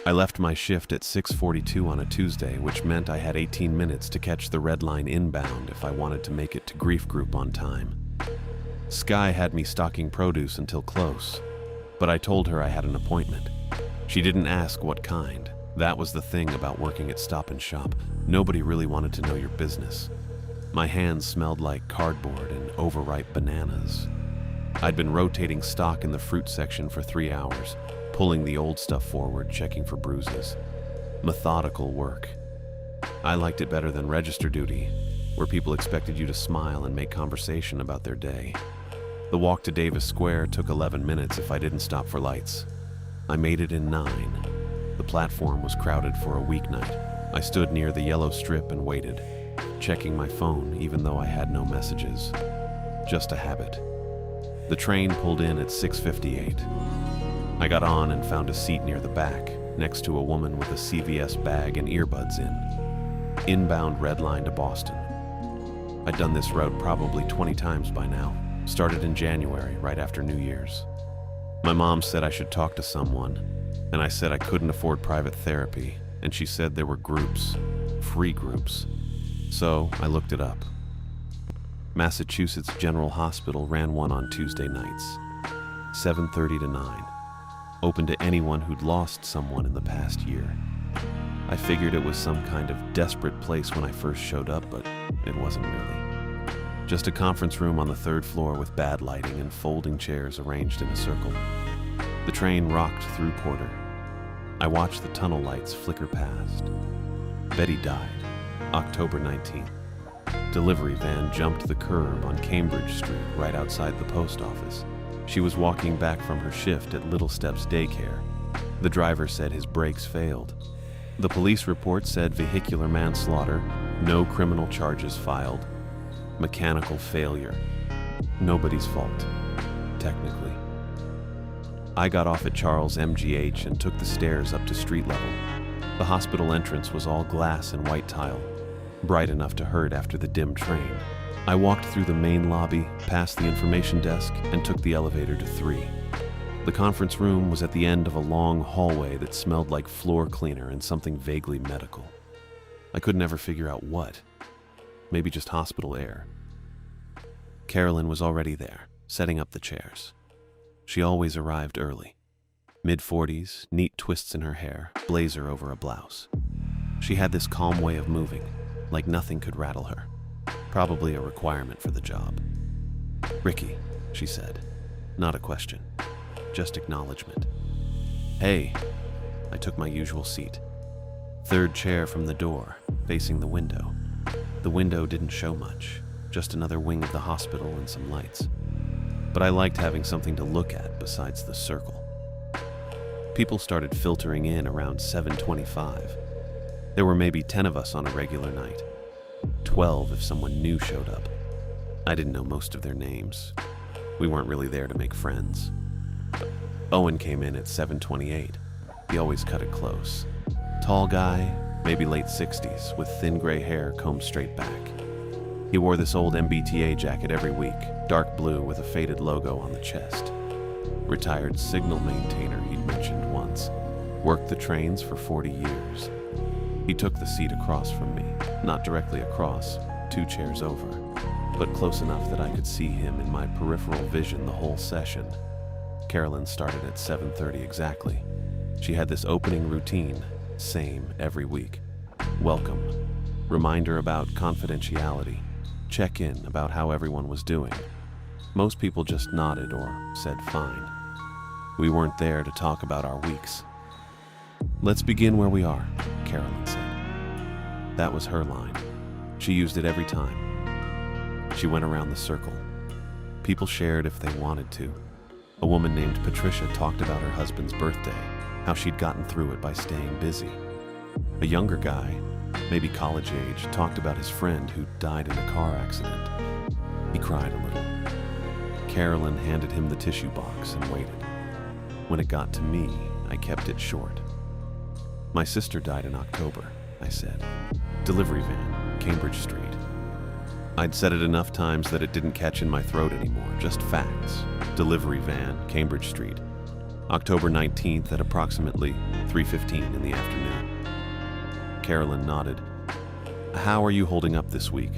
I left my shift at 6:42 on a Tuesday, which meant I had 18 minutes to catch the red line inbound if I wanted to make it to grief group on time. Sky had me stocking produce until close, but I told her I had an appointment. She didn't ask what kind. That was the thing about working at Stop and Shop. Nobody really wanted to know your business. My hands smelled like cardboard and overripe bananas. I'd been rotating stock in the fruit section for 3 hours, pulling the old stuff forward, checking for bruises. Methodical work. I liked it better than register duty, where people expected you to smile and make conversation about their day. The walk to Davis Square took 11 minutes if I didn't stop for lights. I made it in 9. The platform was crowded for a weeknight. I stood near the yellow strip and waited, checking my phone even though I had no messages. Just a habit. The train pulled in at 6:58. I got on and found a seat near the back, next to a woman with a CVS bag and earbuds in. Inbound red line to Boston. I'd done this route probably 20 times by now. Started in January, right after New Year's. My mom said I should talk to someone, and I said I couldn't afford private therapy, and she said there were groups, free groups. So I looked it up. Massachusetts General Hospital ran one on Tuesday nights, 7:30 to 9. Open to anyone who'd lost someone in the past year. I figured it was some kind of desperate place when I first showed up, but it wasn't really. Just a conference room on the 3rd floor with bad lighting and folding chairs arranged in a circle. The train rocked through Porter. I watched the tunnel lights flicker past. Betty died, October 19th. Delivery van jumped the curb on Cambridge Street right outside the post office. She was walking back from her shift at Little Steps Daycare. The driver said his brakes failed. The police report said vehicular manslaughter, no criminal charges filed. Mechanical failure. Nobody's fault, technically. I got off at Charles MGH and took the stairs up to street level. The hospital entrance was all glass and white tile, bright enough to hurt after the dim train. I walked through the main lobby, past the information desk, and took the elevator to 3. The conference room was at the end of a long hallway that smelled like floor cleaner and something vaguely medical. I could never figure out what. Maybe just hospital air. Carolyn was already there, setting up the chairs. She always arrived early. Mid-40s, neat twists in her hair, blazer over a blouse. She had this calm way of moving, like nothing could rattle her. Probably a requirement for the job. "Ricky," she said. Not a question, just acknowledgement. "Hey." I took my usual seat. 3rd chair from the door, facing the window. The window didn't show much, just another wing of the hospital and some lights. But I liked having something to look at besides the circle. People started filtering in around 7:25. There were maybe 10 of us on a regular night. 12 if someone new showed up. I didn't know most of their names. We weren't really there to make friends. Owen came in at 7:28. He always cut it close. Tall guy, maybe late 60s, with thin gray hair combed straight back. He wore this old MBTA jacket every week, dark blue with a faded logo on the chest. Retired signal maintainer, he'd mentioned once. Worked the trains for 40 years. He took the seat across from me, not directly across, 2 chairs over, but close enough that I could see him in my peripheral vision the whole session. Carolyn started at 7:30 exactly. She had this opening routine, same every week. Welcome, reminder about confidentiality, check-in about how everyone was doing. Most people just nodded or said fine. We weren't there to talk about our weeks. "Let's begin where we are," Carolyn said. That was her line. She used it every time. She went around the circle. People shared if they wanted to. A woman named Patricia talked about her husband's birthday, how she'd gotten through it by staying busy. A younger guy, maybe college age, talked about his friend who died in a car accident. He cried a little. Carolyn handed him the tissue box and waited. When it got to me, I kept it short. "My sister died in October," I said. "Delivery van, Cambridge Street." I'd said it enough times that it didn't catch in my throat anymore, just facts. Delivery van, Cambridge Street. October 19th at approximately 3:15 in the afternoon. Carolyn nodded. How are you holding up this week?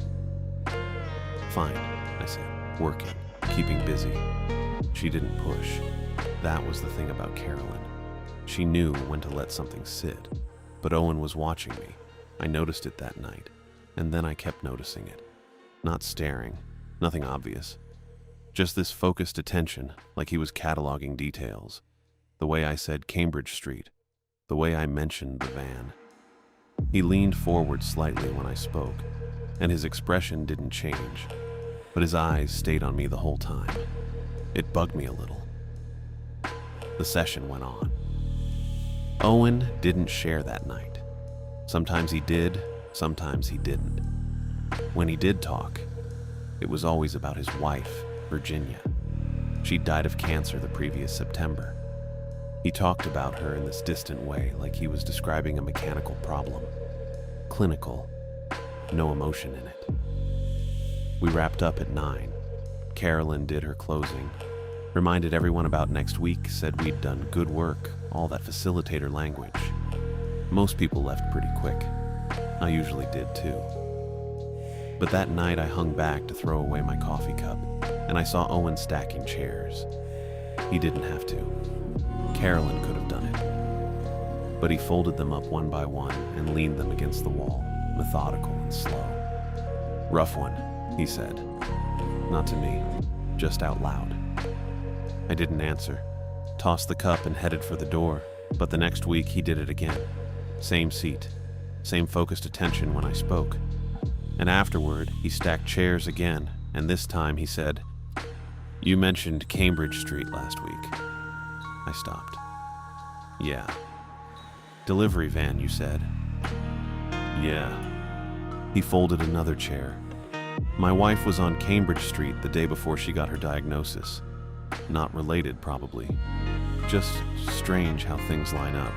Fine, I said, working, keeping busy. She didn't push. That was the thing about Carolyn. She knew when to let something sit. But Owen was watching me. I noticed it that night, and then I kept noticing it. Not staring, nothing obvious. Just this focused attention, like he was cataloging details. The way I said Cambridge Street, the way I mentioned the van. He leaned forward slightly when I spoke, and his expression didn't change, but his eyes stayed on me the whole time. It bugged me a little. The session went on. Owen didn't share that night. Sometimes he did, sometimes he didn't. When he did talk, it was always about his wife, Virginia. She'd died of cancer the previous September. He talked about her in this distant way, like he was describing a mechanical problem. Clinical, no emotion in it. We wrapped up at 9. Carolyn did her closing, reminded everyone about next week, said we'd done good work, all that facilitator language. Most people left pretty quick. I usually did too. But that night I hung back to throw away my coffee cup, and I saw Owen stacking chairs. He didn't have to. Carolyn could have done it. But he folded them up one by one and leaned them against the wall, methodical and slow. Rough one, he said. Not to me, just out loud. I didn't answer, tossed the cup and headed for the door, but the next week he did it again. Same seat, same focused attention when I spoke. And afterward, he stacked chairs again, and this time he said, "You mentioned Cambridge Street last week." I stopped. "Yeah." "Delivery van, you said." "Yeah." He folded another chair. "My wife was on Cambridge Street the day before she got her diagnosis. Not related, probably. Just strange how things line up."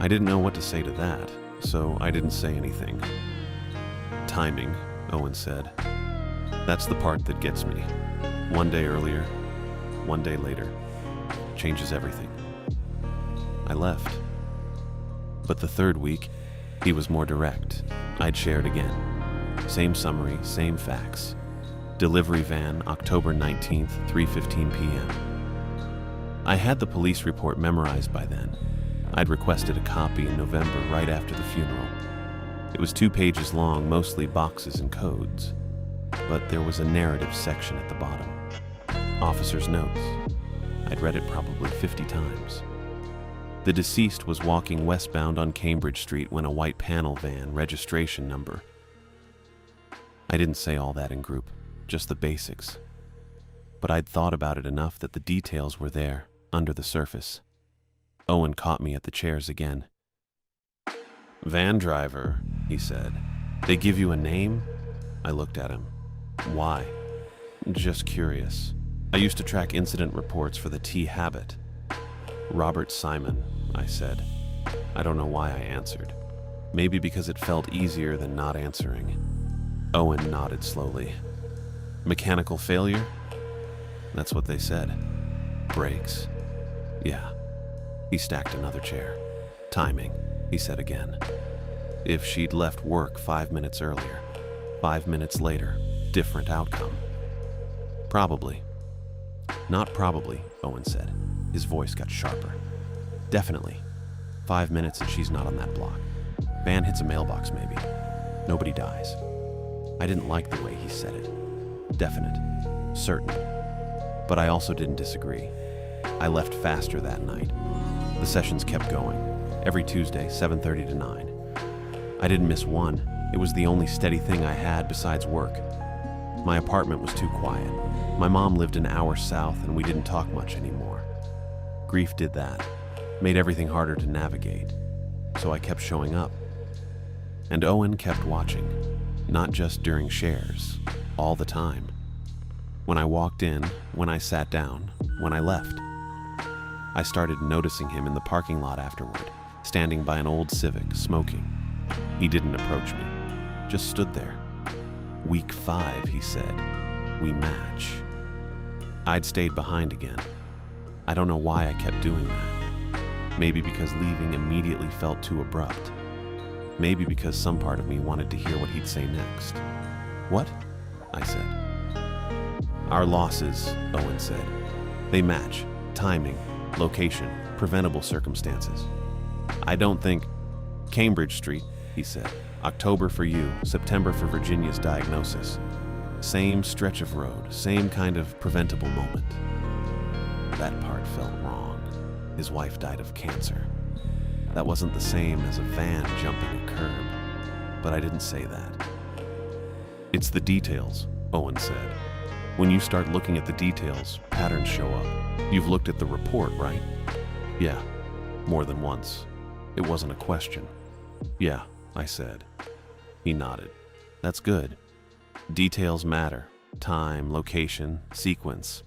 I didn't know what to say to that, so I didn't say anything. "Timing," Owen said. "That's the part that gets me. One day earlier, one day later. Changes everything." I left. But the third week, he was more direct. I'd shared again. Same summary, same facts. Delivery van, October 19th, 3:15 p.m. I had the police report memorized by then. I'd requested a copy in November right after the funeral. It was 2 pages long, mostly boxes and codes. But there was a narrative section at the bottom. Officer's notes. I'd read it probably 50 times. The deceased was walking westbound on Cambridge Street when a white panel van, registration number. I didn't say all that in group, just the basics. But I'd thought about it enough that the details were there, under the surface. Owen caught me at the chairs again. "Van driver," he said. "They give you a name?" I looked at him. "Why?" "Just curious. I used to track incident reports for the T-Habit." "Robert Simon," I said. I don't know why I answered. Maybe because it felt easier than not answering. Owen nodded slowly. "Mechanical failure?" "That's what they said." "Brakes?" "Yeah." He stacked another chair. "Timing," he said again. If she'd left work 5 minutes earlier, 5 minutes later, different outcome. "Probably." "Not probably," Owen said. His voice got sharper. "Definitely. 5 minutes and she's not on that block. Van hits a mailbox maybe. Nobody dies." I didn't like the way he said it. Definite. Certain. But I also didn't disagree. I left faster that night. The sessions kept going. Every Tuesday, 7:30 to 9. I didn't miss one. It was the only steady thing I had besides work. My apartment was too quiet. My mom lived an hour south and we didn't talk much anymore. Grief did that. Made everything harder to navigate. So I kept showing up. And Owen kept watching. Not just during shares. All the time. When I walked in, when I sat down, when I left. I started noticing him in the parking lot afterward, standing by an old Civic, smoking. He didn't approach me. Just stood there. "Week 5, he said. "We match." I'd stayed behind again. I don't know why I kept doing that. Maybe because leaving immediately felt too abrupt. Maybe because some part of me wanted to hear what he'd say next. "What?" I said. "Our losses," Owen said. "They match. Timing, location, preventable circumstances. I don't think—" "Cambridge Street," he said. "October for you, September for Virginia's diagnosis. Same stretch of road, same kind of preventable moment." That part felt wrong. His wife died of cancer. That wasn't the same as a van jumping a curb, but I didn't say that. "It's the details," Owen said. "When you start looking at the details, patterns show up. You've looked at the report, right?" "Yeah, more than once." It wasn't a question. "Yeah," I said. He nodded. "That's good. Details matter. Time, location, sequence.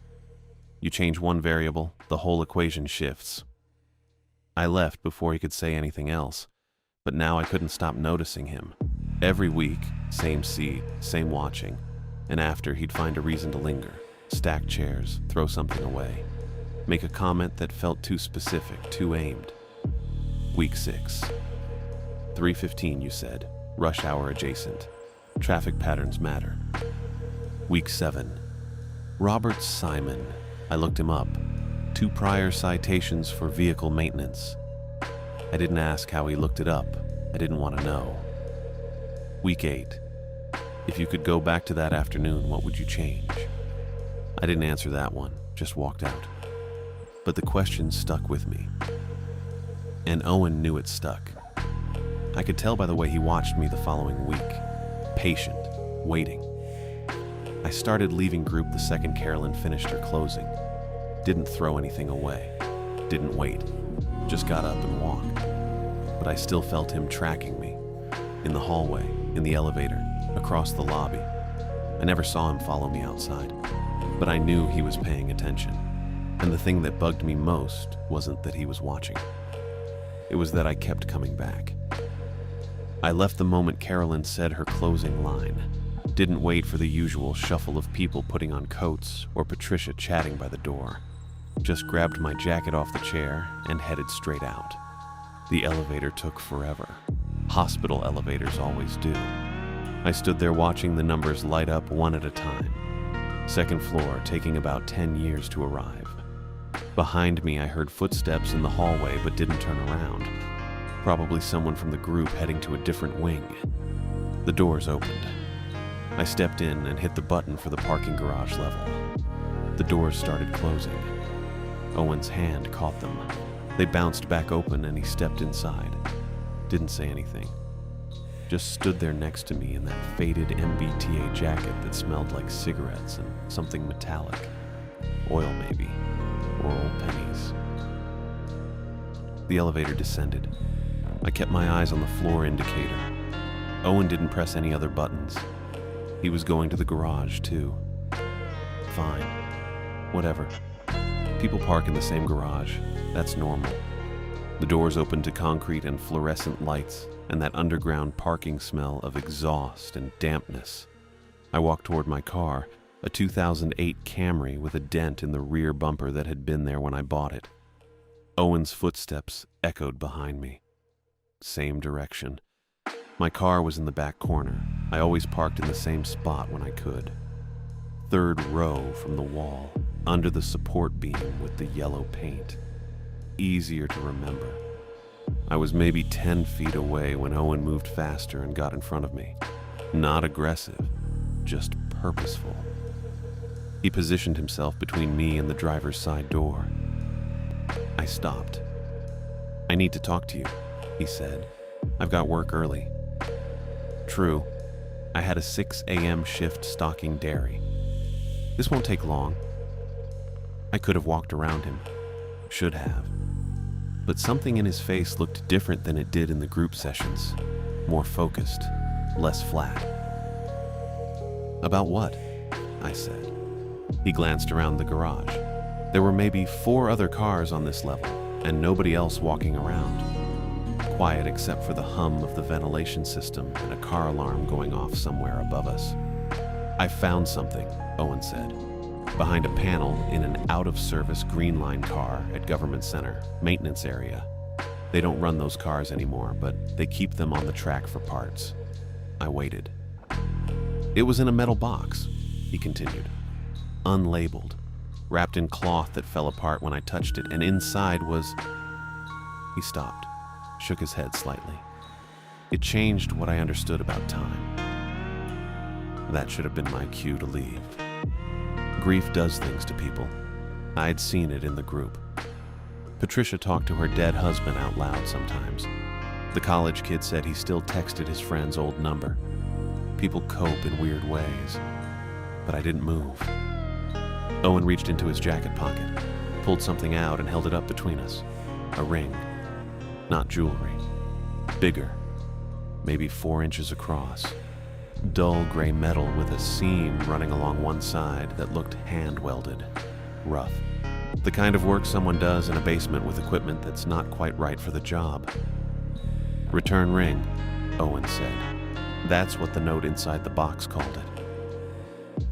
You change one variable, the whole equation shifts." I left before he could say anything else, but now I couldn't stop noticing him. Every week, same seat, same watching, and after he'd find a reason to linger, stack chairs, throw something away, make a comment that felt too specific, too aimed. Week 6. 3:15, you said. Rush hour adjacent. Traffic patterns matter. Week 7. Robert Simon. I looked him up. 2 prior citations for vehicle maintenance. I didn't ask how he looked it up. I didn't want to know. Week 8. If you could go back to that afternoon, what would you change? I didn't answer that one, just walked out. But the question stuck with me. And Owen knew it stuck. I could tell by the way he watched me the following week. Patient, waiting. I started leaving group the second Carolyn finished her closing. Didn't throw anything away. Didn't wait. Just got up and walked. But I still felt him tracking me. In the hallway, in the elevator, across the lobby. I never saw him follow me outside, but I knew he was paying attention. And the thing that bugged me most wasn't that he was watching. It was that I kept coming back. I left the moment Carolyn said her closing line. Didn't wait for the usual shuffle of people putting on coats or Patricia chatting by the door. Just grabbed my jacket off the chair and headed straight out. The elevator took forever. Hospital elevators always do. I stood there watching the numbers light up one at a time. Second floor taking about 10 years to arrive. Behind me I heard footsteps in the hallway but didn't turn around. Probably someone from the group heading to a different wing. The doors opened. I stepped in and hit the button for the parking garage level. The doors started closing. Owen's hand caught them. They bounced back open and he stepped inside. Didn't say anything. Just stood there next to me in that faded MBTA jacket that smelled like cigarettes and something metallic. Oil maybe, or old pennies. The elevator descended. I kept my eyes on the floor indicator. Owen didn't press any other buttons. He was going to the garage, too. Fine. Whatever. People park in the same garage. That's normal. The doors opened to concrete and fluorescent lights, and that underground parking smell of exhaust and dampness. I walked toward my car, a 2008 Camry with a dent in the rear bumper that had been there when I bought it. Owen's footsteps echoed behind me. Same direction. My car was in the back corner. I always parked in the same spot when I could. 3rd row from the wall, under the support beam with the yellow paint. Easier to remember. I was maybe 10 feet away when Owen moved faster and got in front of me. Not aggressive, just purposeful. He positioned himself between me and the driver's side door. I stopped. "I need to talk to you," he said. "I've got work early." True. I had a 6 a.m. shift stocking dairy. "This won't take long." I could have walked around him. Should have. But something in his face looked different than it did in the group sessions. More focused, less flat. "About what?" I said. He glanced around the garage. There were maybe 4 other cars on this level, and nobody else walking around. Quiet except for the hum of the ventilation system and a car alarm going off somewhere above us. "I found something," Owen said. behind a panel in an out-of-service Green Line car at Government Center, maintenance area. They don't run those cars anymore, but they keep them on the track for parts. I waited. It was in a metal box, he continued, unlabeled, wrapped in cloth that fell apart when I touched it, and inside was... He stopped, shook his head slightly. It changed what I understood about time. That should have been my cue to leave. Grief does things to people. I'd seen it in the group. Patricia talked to her dead husband out loud sometimes. The college kid said he still texted his friend's old number. People cope in weird ways. But I didn't move. Owen reached into his jacket pocket, pulled something out and held it up between us. A ring. Not jewelry. Bigger. Maybe 4 inches across. Dull gray metal with a seam running along one side that looked hand-welded. Rough. The kind of work someone does in a basement with equipment that's not quite right for the job. Return ring, Owen said. That's what the note inside the box called it.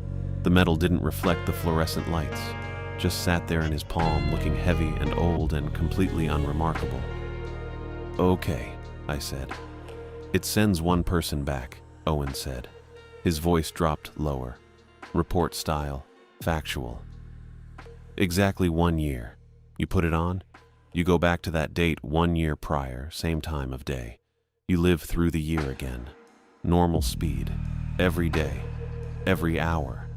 The metal didn't reflect the fluorescent lights, just sat there in his palm looking heavy and old and completely unremarkable. Okay, I said. It sends one person back, Owen said. His voice dropped lower. Report style, factual. Exactly 1 year. You put it on, you go back to that date 1 year prior, same time of day. You live through the year again. Normal speed. Every day. Every hour.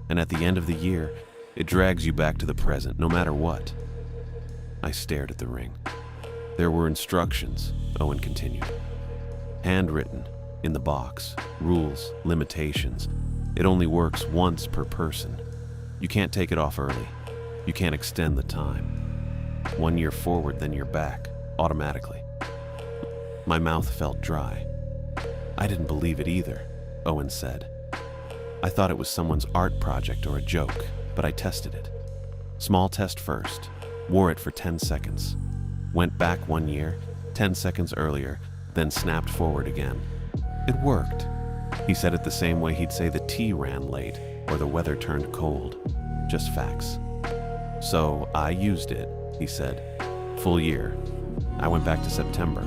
And at the end of the year, it drags you back to the present, no matter what. I stared at the ring. There were instructions, Owen continued. Handwritten, in the box, rules, limitations. It only works once per person. You can't take it off early. You can't extend the time. 1 year forward, then you're back, automatically. My mouth felt dry. I didn't believe it either, Owen said. I thought it was someone's art project or a joke, but I tested it. Small test first. Wore it for 10 seconds. Went back 1 year, 10 seconds earlier, then snapped forward again. It worked. He said it the same way he'd say the tea ran late or the weather turned cold. Just facts. So I used it, he said. Full year. I went back to September,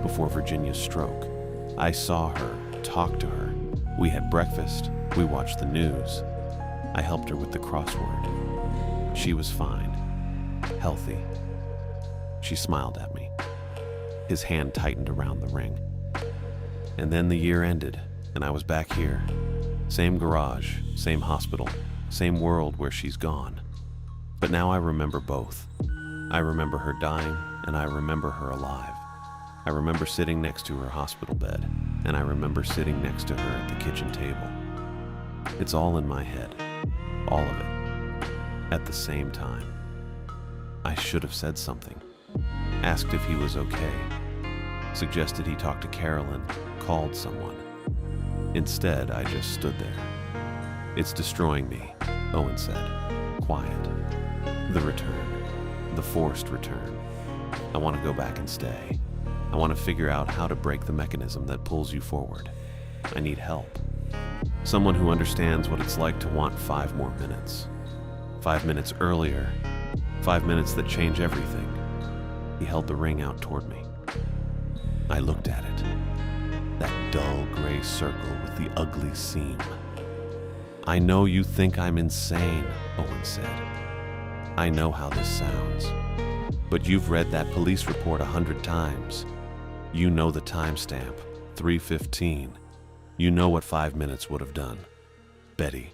before Virginia's stroke. I saw her, talked to her. We had breakfast. We watched the news. I helped her with the crossword. She was fine. Healthy. She smiled at me. His hand tightened around the ring. And then the year ended, and I was back here. Same garage, same hospital, same world where she's gone. But now I remember both. I remember her dying, and I remember her alive. I remember sitting next to her hospital bed, and I remember sitting next to her at the kitchen table. It's all in my head. All of it. At the same time. I should have said something. Asked if he was okay. Suggested he talk to Carolyn, called someone. Instead, I just stood there. It's destroying me, Owen said. Quiet. The return. The forced return. I want to go back and stay. I want to figure out how to break the mechanism that pulls you forward. I need help. Someone who understands what it's like to want 5 more minutes. 5 minutes earlier. 5 minutes that change everything. He held the ring out toward me. I looked at it. That dull gray circle with the ugly seam. I know you think I'm insane, Owen said. I know how this sounds. But you've read that police report 100 times. You know the timestamp, 3:15. You know what 5 minutes would have done. Betty.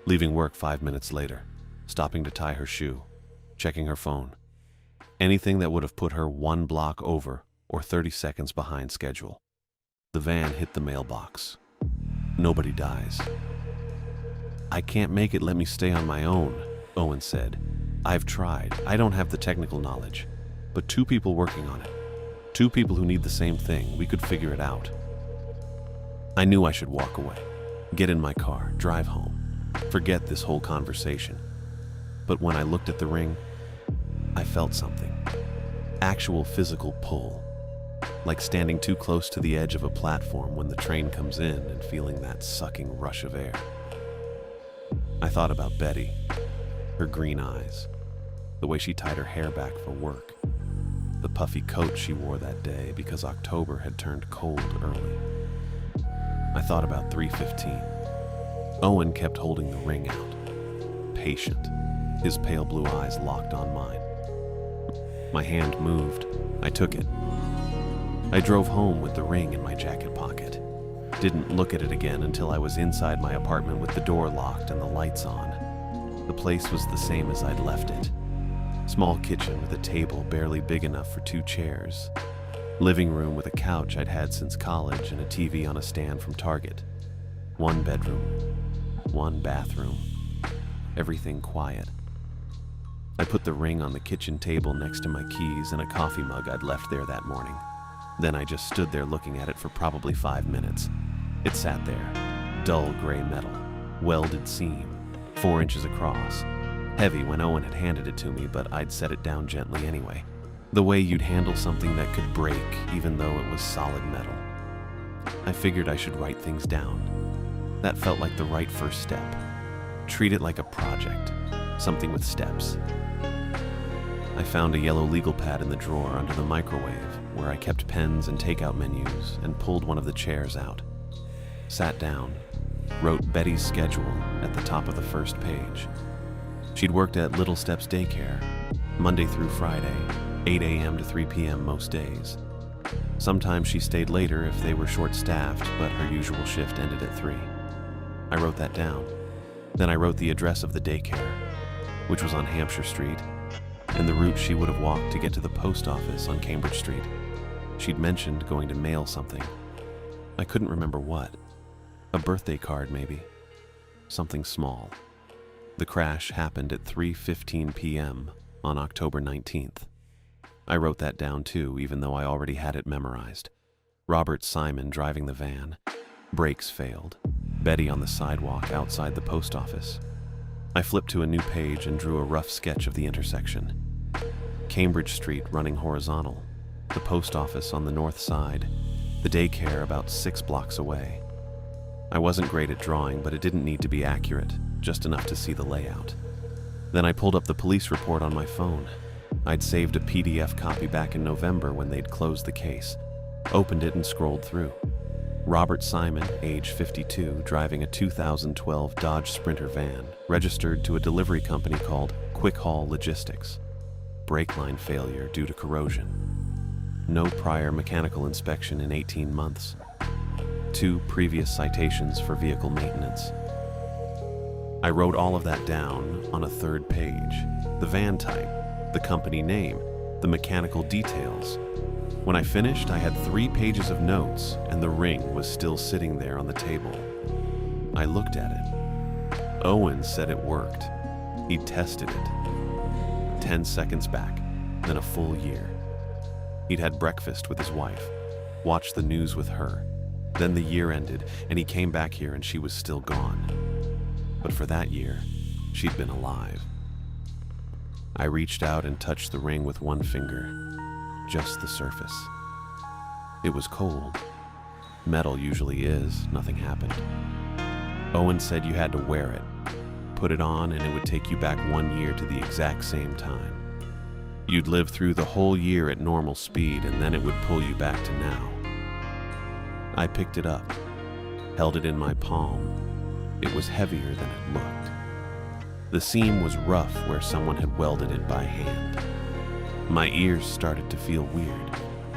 Leaving work 5 minutes later. Stopping to tie her shoe. Checking her phone. Anything that would have put her 1 block over or 30 seconds behind schedule. The van hit the mailbox. Nobody dies. I can't make it let me stay on my own, Owen said. I've tried. I don't have the technical knowledge. But 2 people working on it. 2 people who need the same thing. We could figure it out. I knew I should walk away. Get in my car. Drive home. Forget this whole conversation. But when I looked at the ring, I felt something. Actual physical pull. Like standing too close to the edge of a platform when the train comes in and feeling that sucking rush of air. I thought about Betty, her green eyes, the way she tied her hair back for work, the puffy coat she wore that day because October had turned cold early. I thought about 3:15. Owen kept holding the ring out, patient, his pale blue eyes locked on mine. My hand moved. I took it. I drove home with the ring in my jacket pocket. Didn't look at it again until I was inside my apartment with the door locked and the lights on. The place was the same as I'd left it. Small kitchen with a table barely big enough for 2 chairs. Living room with a couch I'd had since college and a TV on a stand from Target. 1 bedroom, 1 bathroom. Everything quiet. I put the ring on the kitchen table next to my keys and a coffee mug I'd left there that morning. Then I just stood there looking at it for probably 5 minutes. It sat there, dull gray metal, welded seam, 4 inches across. Heavy when Owen had handed it to me, but I'd set it down gently anyway. The way you'd handle something that could break even though it was solid metal. I figured I should write things down. That felt like the right first step. Treat it like a project, something with steps. I found a yellow legal pad in the drawer under the microwave where I kept pens and takeout menus and pulled one of the chairs out. Sat down, wrote Betty's schedule at the top of the first page. She'd worked at Little Steps Daycare, Monday through Friday, 8 a.m. to 3 p.m. most days. Sometimes she stayed later if they were short-staffed, but her usual shift ended at 3. I wrote that down. Then I wrote the address of the daycare, which was on Hampshire Street, and the route she would have walked to get to the post office on Cambridge Street. She'd mentioned going to mail something. I couldn't remember what. A birthday card, maybe. Something small. The crash happened at 3:15 p.m. on October 19th. I wrote that down too, even though I already had it memorized. Robert Simon driving the van. Brakes failed. Betty on the sidewalk outside the post office. I flipped to a new page and drew a rough sketch of the intersection. Cambridge Street running horizontal. The post office on the north side. The daycare about 6 blocks away. I wasn't great at drawing, but it didn't need to be accurate, just enough to see the layout. Then I pulled up the police report on my phone. I'd saved a PDF copy back in November when they'd closed the case. Opened it and scrolled through. Robert Simon, age 52, driving a 2012 Dodge Sprinter van, registered to a delivery company called Quick Haul Logistics. Brake line failure due to corrosion. No prior mechanical inspection in 18 months. 2 previous citations for vehicle maintenance. I wrote all of that down on a 3rd page. The van type, the company name, the mechanical details. When I finished, I had 3 pages of notes, and the ring was still sitting there on the table. I looked at it. Owen said it worked. He tested it. 10 seconds back, then a full year. He'd had breakfast with his wife, watched the news with her. Then the year ended, and he came back here and she was still gone. But for that year, she'd been alive. I reached out and touched the ring with 1 finger, just the surface. It was cold. Metal usually is, nothing happened. Owen said you had to wear it, put it on, and it would take you back 1 year to the exact same time. You'd live through the whole year at normal speed, and then it would pull you back to now. I picked it up, held it in my palm. It was heavier than it looked. The seam was rough where someone had welded it by hand. My ears started to feel weird,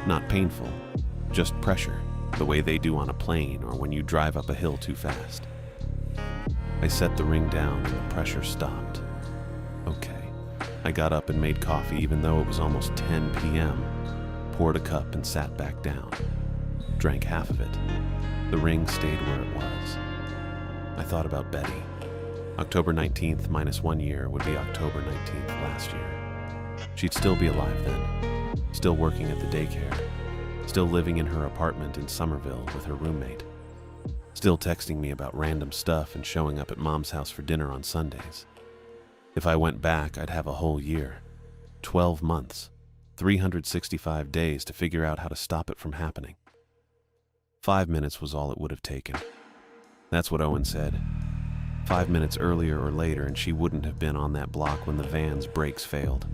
not painful, just pressure, the way they do on a plane or when you drive up a hill too fast. I set the ring down and the pressure stopped. Okay. I got up and made coffee even though it was almost 10 p.m., poured a cup and sat back down. Drank half of it. The ring stayed where it was. I thought about Betty. October 19th minus 1 year would be October 19th last year. She'd still be alive then, still working at the daycare, still living in her apartment in Somerville with her roommate, still texting me about random stuff and showing up at Mom's house for dinner on Sundays. If I went back, I'd have a whole year, 12 months, 365 days to figure out how to stop it from happening. 5 minutes was all it would have taken. That's what Owen said. 5 minutes earlier or later, and she wouldn't have been on that block when the van's brakes failed.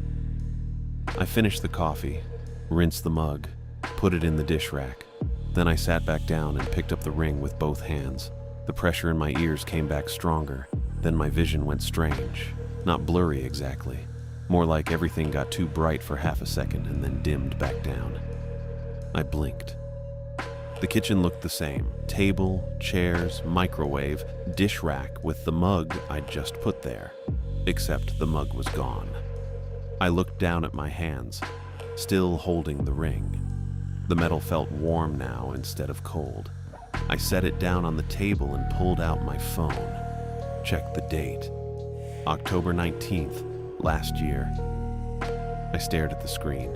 I finished the coffee, rinsed the mug, put it in the dish rack. Then I sat back down and picked up the ring with both hands. The pressure in my ears came back stronger. Then my vision went strange. Not blurry exactly. More like everything got too bright for half a second and then dimmed back down. I blinked. The kitchen looked the same. Table, chairs, microwave, dish rack with the mug I'd just put there. Except the mug was gone. I looked down at my hands, still holding the ring. The metal felt warm now instead of cold. I set it down on the table and pulled out my phone. Checked the date. October 19th, last year. I stared at the screen.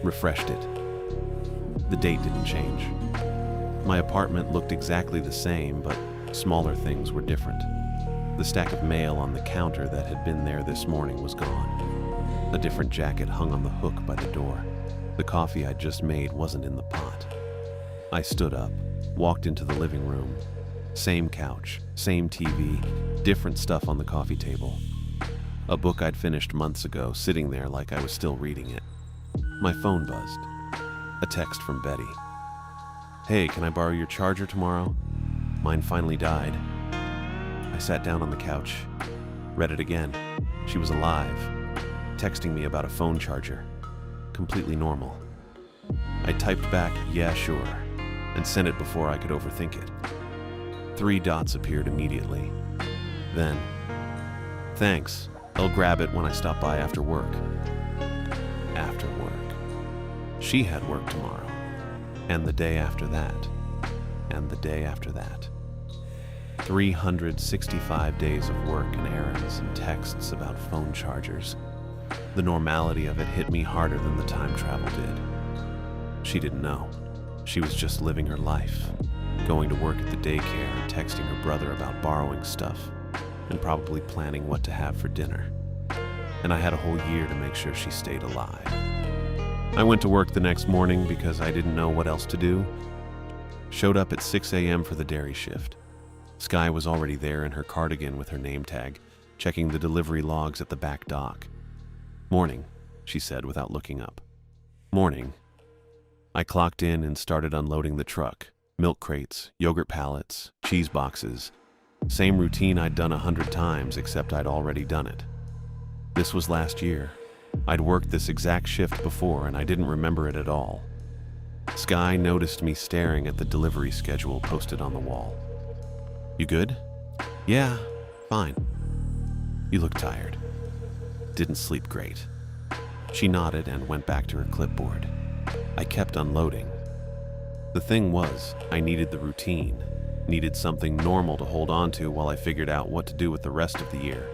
Refreshed it. The date didn't change. My apartment looked exactly the same, but smaller things were different. The stack of mail on the counter that had been there this morning was gone. A different jacket hung on the hook by the door. The coffee I'd just made wasn't in the pot. I stood up, walked into the living room. Same couch, same TV, different stuff on the coffee table. A book I'd finished months ago, sitting there like I was still reading it. My phone buzzed. A text from Betty. "Hey, can I borrow your charger tomorrow? Mine finally died." I sat down on the couch, read it again. She was alive, texting me about a phone charger. Completely normal. I typed back, "Yeah, sure," and sent it before I could overthink it. 3 dots appeared immediately. Then, "Thanks, I'll grab it when I stop by after work." After work. She had work tomorrow, and the day after that, and the day after that. 365 days of work and errands and texts about phone chargers. The normality of it hit me harder than the time travel did. She didn't know. She was just living her life, going to work at the daycare and texting her brother about borrowing stuff, and probably planning what to have for dinner. And I had a whole year to make sure she stayed alive. I went to work the next morning because I didn't know what else to do. Showed up at 6 a.m. for the dairy shift. Sky was already there in her cardigan with her name tag, checking the delivery logs at the back dock. "Morning," she said without looking up. "Morning." I clocked in and started unloading the truck. Milk crates, yogurt pallets, cheese boxes. Same routine I'd done 100 times, except I'd already done it. This was last year. I'd worked this exact shift before, and I didn't remember it at all. Sky noticed me staring at the delivery schedule posted on the wall. "You good?" "Yeah, fine." "You look tired." "Didn't sleep great." She nodded and went back to her clipboard. I kept unloading. The thing was, I needed the routine, needed something normal to hold on to while I figured out what to do with the rest of the year.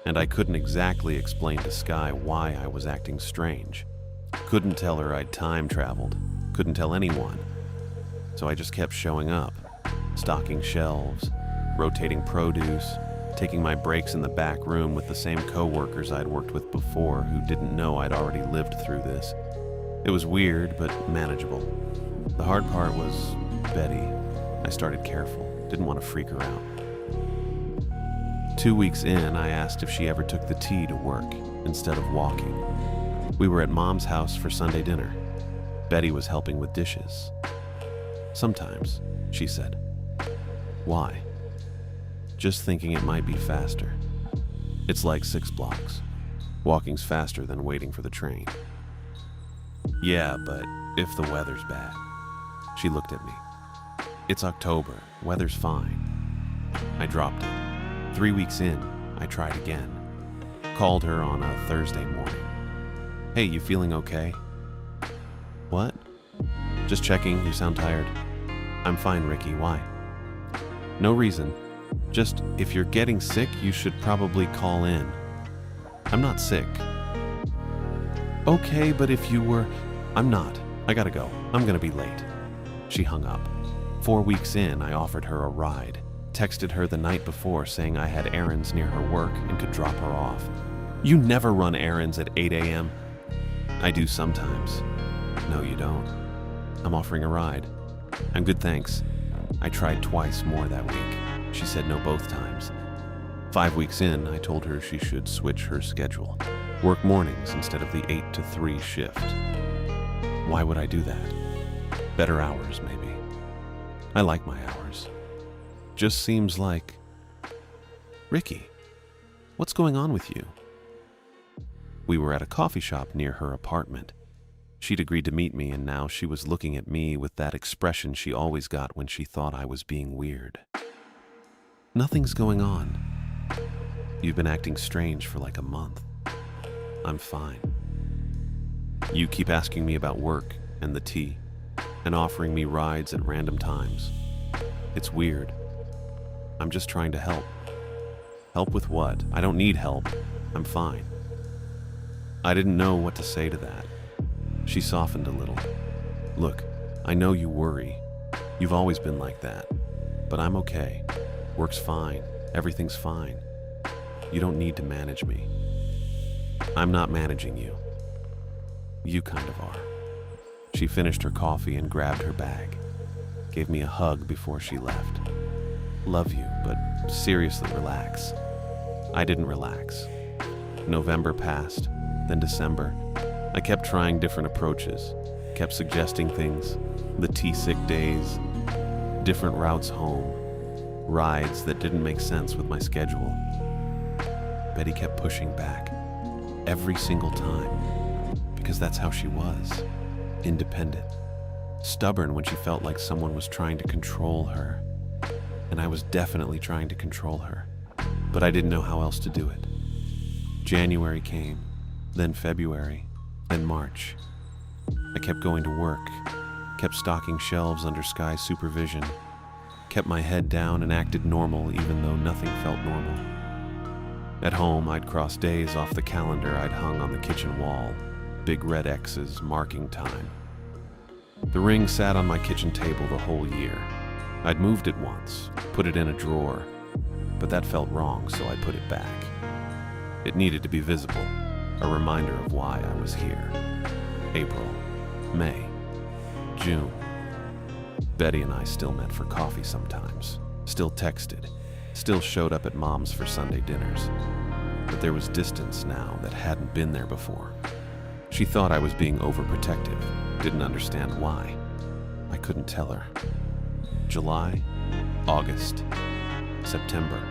And I couldn't exactly explain to Sky why I was acting strange. Couldn't tell her I'd time traveled. Couldn't tell anyone. So I just kept showing up, stocking shelves, rotating produce, taking my breaks in the back room with the same co-workers I'd worked with before who didn't know I'd already lived through this. It was weird, but manageable. The hard part was Betty. I started careful, didn't want to freak her out. 2 weeks in, I asked if she ever took the T to work instead of walking. We were at Mom's house for Sunday dinner. Betty was helping with dishes. "Sometimes," she said. "Why?" "Just thinking it might be faster. It's like 6 blocks. Walking's faster than waiting for the train." "Yeah, but if the weather's bad." She looked at me. "It's October. Weather's fine." I dropped it. 3 weeks in, I tried again. Called her on a Thursday morning. "Hey, you feeling okay?" "What?" "Just checking, you sound tired." "I'm fine, Ricky, why?" "No reason. Just, if you're getting sick, you should probably call in." "I'm not sick." "Okay, but if you were..." "I'm not. I gotta go. I'm gonna be late." She hung up. 4 weeks in, I offered her a ride. Texted her the night before saying I had errands near her work and could drop her off. "You never run errands at 8 a.m. "I do sometimes." "No, you don't." "I'm offering a ride." "I'm good, thanks." I tried twice more that week. She said no both times. 5 weeks in, I told her she should switch her schedule. Work mornings instead of the 8 to 3 shift. Why would I do that? Better hours, maybe. I like my hours. Just seems like... Ricky, what's going on with you? We were at a coffee shop near her apartment. She'd agreed to meet me, and now she was looking at me with that expression she always got when she thought I was being weird. Nothing's going on. You've been acting strange for like a month. I'm fine. You keep asking me about work and the tea, and offering me rides at random times. It's weird. I'm just trying to help. Help with what? I don't need help. I'm fine. I didn't know what to say to that. She softened a little. Look, I know you worry. You've always been like that. But I'm okay. Work's fine. Everything's fine. You don't need to manage me. I'm not managing you. You kind of are. She finished her coffee and grabbed her bag. Gave me a hug before she left. Love you, but seriously, relax. I didn't relax. November passed, then December. I kept trying different approaches, kept suggesting things, the tea-sick days, different routes home, rides that didn't make sense with my schedule. Betty kept pushing back, every single time, because that's how she was, independent, stubborn when she felt like someone was trying to control her, and I was definitely trying to control her, but I didn't know how else to do it. January came, then February, then March. I kept going to work, kept stocking shelves under Sky's supervision, kept my head down and acted normal even though nothing felt normal. At home, I'd cross days off the calendar I'd hung on the kitchen wall, big red X's marking time. The ring sat on my kitchen table the whole year. I'd moved it once, put it in a drawer, but that felt wrong, so I put it back. It needed to be visible, a reminder of why I was here. April, May, June. Betty and I still met for coffee sometimes, still texted, still showed up at Mom's for Sunday dinners. But there was distance now that hadn't been there before. She thought I was being overprotective, didn't understand why. I couldn't tell her. July, August, September.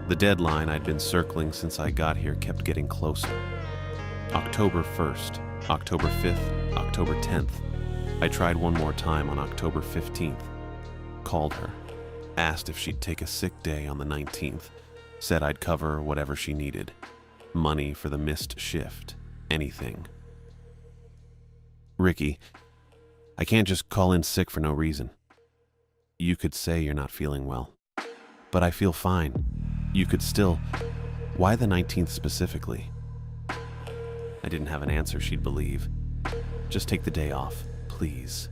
The deadline I'd been circling since I got here kept getting closer. October 1st, October 5th, October 10th. I tried one more time on October 15th. Called her, asked if she'd take a sick day on the 19th, said I'd cover whatever she needed. Money for the missed shift, anything. Ricky, I can't just call in sick for no reason. You could say you're not feeling well, but I feel fine. You could still... Why the 19th specifically? I didn't have an answer she'd believe. Just take the day off, please.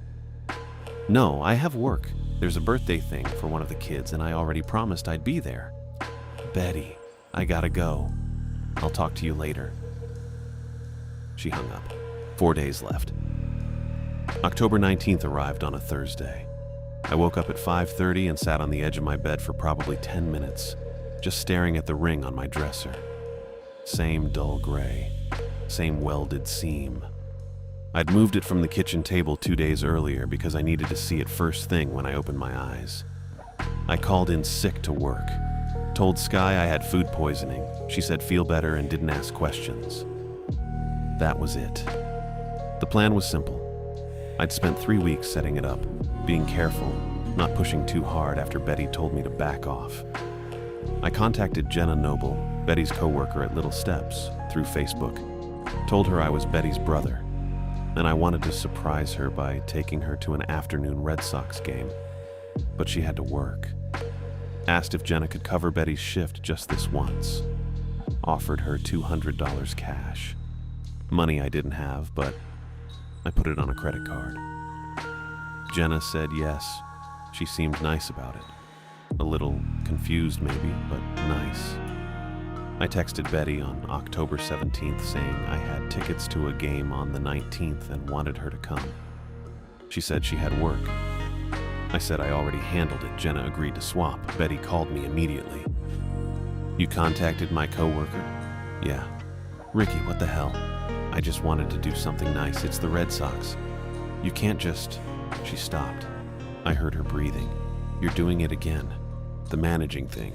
No, I have work. There's a birthday thing for one of the kids, and I already promised I'd be there. Betty, I gotta go. I'll talk to you later. She hung up. 4 days left. October 19th arrived on a Thursday. I woke up at 5:30 and sat on the edge of my bed for probably 10 minutes, just staring at the ring on my dresser. Same dull gray, same welded seam. I'd moved it from the kitchen table 2 days earlier because I needed to see it first thing when I opened my eyes. I called in sick to work. Told Sky I had food poisoning. She said feel better and didn't ask questions. That was it. The plan was simple. I'd spent 3 weeks setting it up, being careful, not pushing too hard after Betty told me to back off. I contacted Jenna Noble, Betty's co-worker at Little Steps, through Facebook. Told her I was Betty's brother, and I wanted to surprise her by taking her to an afternoon Red Sox game. But she had to work. Asked if Jenna could cover Betty's shift just this once. Offered her $200 cash. Money I didn't have, but I put it on a credit card. Jenna said yes. She seemed nice about it. A little confused maybe, but nice. I texted Betty on October 17th saying I had tickets to a game on the 19th and wanted her to come. She said she had work. I said I already handled it. Jenna agreed to swap. Betty called me immediately. You contacted my coworker? Yeah. Ricky, what the hell? I just wanted to do something nice. It's the Red Sox. You can't just... She stopped. I heard her breathing. You're doing it again. The managing thing.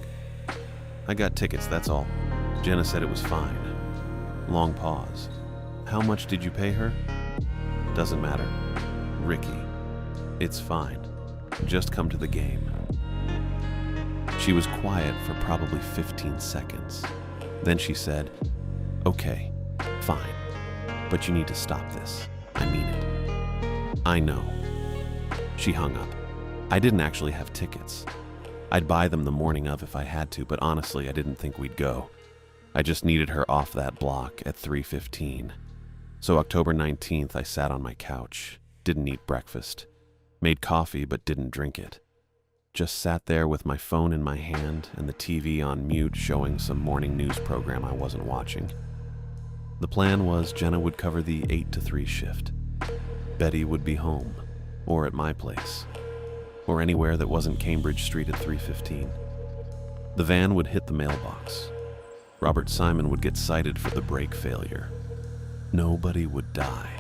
I got tickets, that's all. Jenna said it was fine. Long pause. How much did you pay her? Doesn't matter. Ricky. It's fine. Just come to the game. She was quiet for probably 15 seconds. Then she said, okay, fine, but you need to stop this. I mean it. I know. She hung up. I didn't actually have tickets. I'd buy them the morning of if I had to, but honestly, I didn't think we'd go. I just needed her off that block at 3:15. So October 19th, I sat on my couch, didn't eat breakfast, made coffee but didn't drink it. Just sat there with my phone in my hand and the TV on mute showing some morning news program I wasn't watching. The plan was Jenna would cover the 8 to 3 shift. Betty would be home, or at my place, or anywhere that wasn't Cambridge Street at 3:15. The van would hit the mailbox. Robert Simon would get cited for the brake failure. Nobody would die.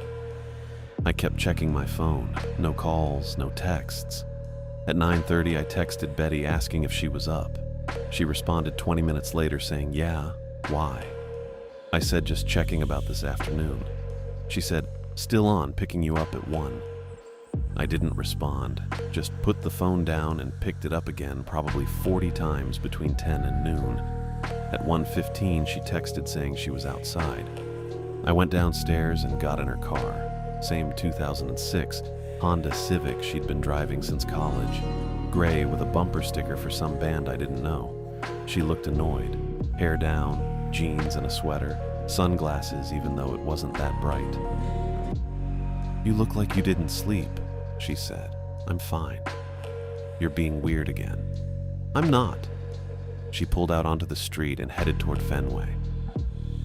I kept checking my phone. No calls, no texts. At 9:30, I texted Betty asking if she was up. She responded 20 minutes later saying, yeah, why? I said just checking about this afternoon. She said, still on, picking you up at 1. I didn't respond, just put the phone down and picked it up again probably 40 times between 10 and noon. At 1:15, she texted saying she was outside. I went downstairs and got in her car. Same 2006 Honda Civic she'd been driving since college. Gray with a bumper sticker for some band I didn't know. She looked annoyed. Hair down, jeans and a sweater, sunglasses even though it wasn't that bright. You look like you didn't sleep, she said. I'm fine. You're being weird again. I'm not. She pulled out onto the street and headed toward Fenway.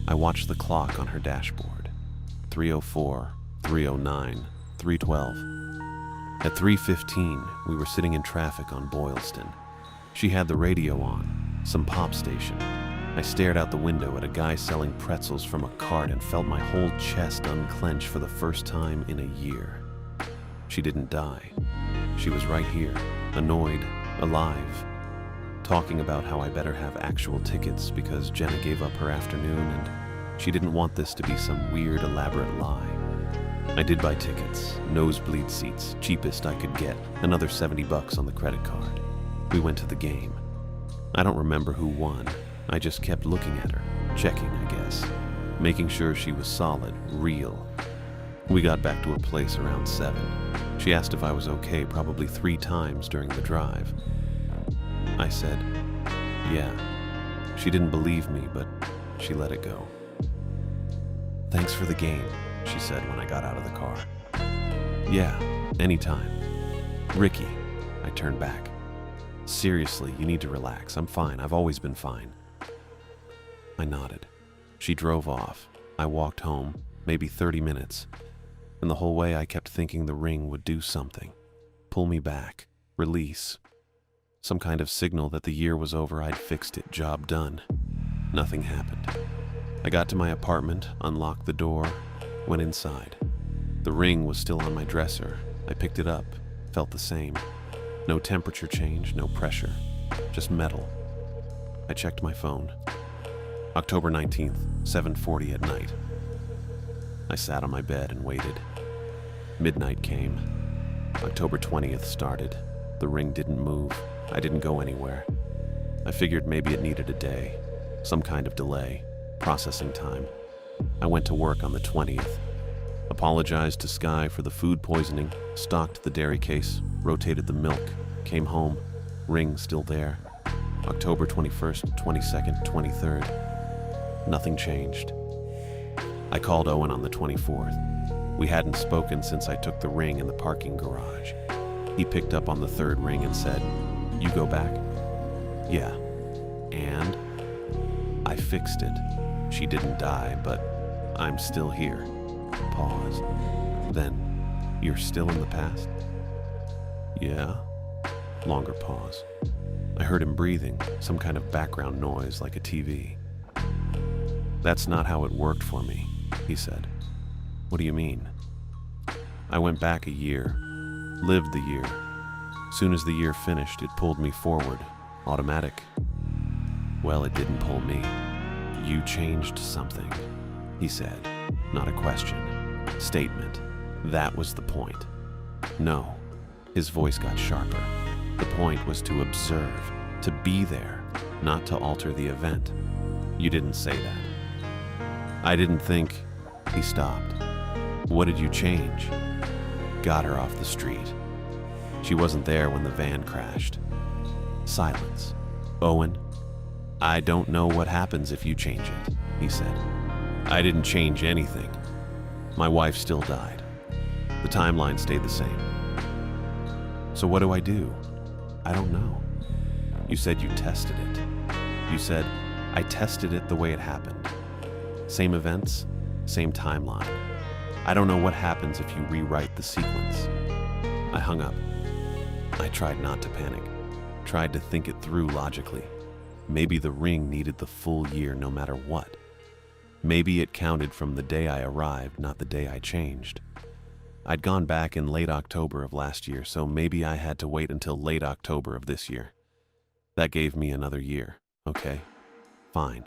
I watched the clock on her dashboard. 3:04, 3:09, 3:12. At 3:15, we were sitting in traffic on Boylston. She had the radio on, some pop station. I stared out the window at a guy selling pretzels from a cart and felt my whole chest unclench for the first time in a year. She didn't die. She was right here, annoyed, alive, talking about how I better have actual tickets because Jenna gave up her afternoon and she didn't want this to be some weird, elaborate lie. I did buy tickets, nosebleed seats, cheapest I could get, another $70 on the credit card. We went to the game. I don't remember who won. I just kept looking at her, checking, I guess, making sure she was solid, real. We got back to her place around 7. She asked if I was okay probably 3 times during the drive. I said, yeah. She didn't believe me, but she let it go. Thanks for the game, she said when I got out of the car. Yeah, anytime. Ricky, I turned back. Seriously, you need to relax. I'm fine. I've always been fine. I nodded. She drove off. I walked home, maybe 30 minutes. And the whole way I kept thinking the ring would do something. Pull me back. Release. Some kind of signal that the year was over, I'd fixed it, job done. Nothing happened. I got to my apartment, unlocked the door, went inside. The ring was still on my dresser. I picked it up, felt the same. No temperature change, no pressure, just metal. I checked my phone. October 19th, 7:40 at night. I sat on my bed and waited. Midnight came. October 20th started. The ring didn't move. I didn't go anywhere. I figured maybe it needed a day, some kind of delay, processing time. I went to work on the 20th. Apologized to Sky for the food poisoning, stocked the dairy case, rotated the milk, came home, ring still there. October 21st, 22nd, 23rd. Nothing changed. I called Owen on the 24th. We hadn't spoken since I took the ring in the parking garage. He picked up on the 3rd ring and said, "You go back?" "Yeah." "And?" "I fixed it. She didn't die, but I'm still here." Pause. "Then, you're still in the past?" "Yeah." Longer pause. I heard him breathing, some kind of background noise like a TV. "That's not how it worked for me," he said. "What do you mean?" "I went back a year, lived the year. Soon as the year finished, it pulled me forward, automatic." "Well, it didn't pull me. You changed something," he said. Not a question. Statement. That was the point. No. His voice got sharper. The point was to observe, to be there, not to alter the event. "You didn't say that." "I didn't think..." He stopped. "What did you change?" "Got her off the street. She wasn't there when the van crashed." Silence. "Owen, I don't know what happens if you change it," he said. "I didn't change anything. My wife still died. The timeline stayed the same." "So what do I do?" "I don't know." "You said you tested it." "You said, I tested it the way it happened. Same events, same timeline. I don't know what happens if you rewrite the sequence." I hung up. I tried not to panic, tried to think it through logically. Maybe the ring needed the full year no matter what. Maybe it counted from the day I arrived, not the day I changed. I'd gone back in late October of last year, so maybe I had to wait until late October of this year. That gave me another year, okay? Fine.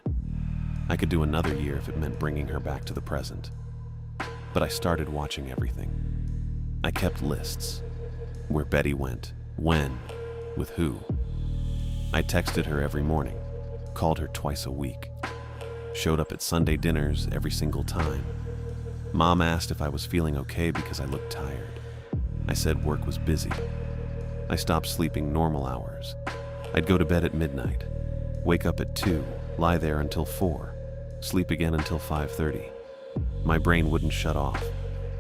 I could do another year if it meant bringing her back to the present. But I started watching everything. I kept lists. Where Betty went, when, with who. I texted her every morning, called her twice a week. Showed up at Sunday dinners every single time. Mom asked if I was feeling okay because I looked tired. I said work was busy. I stopped sleeping normal hours. I'd go to bed at midnight, wake up at 2, lie there until 4, sleep again until 5:30. My brain wouldn't shut off.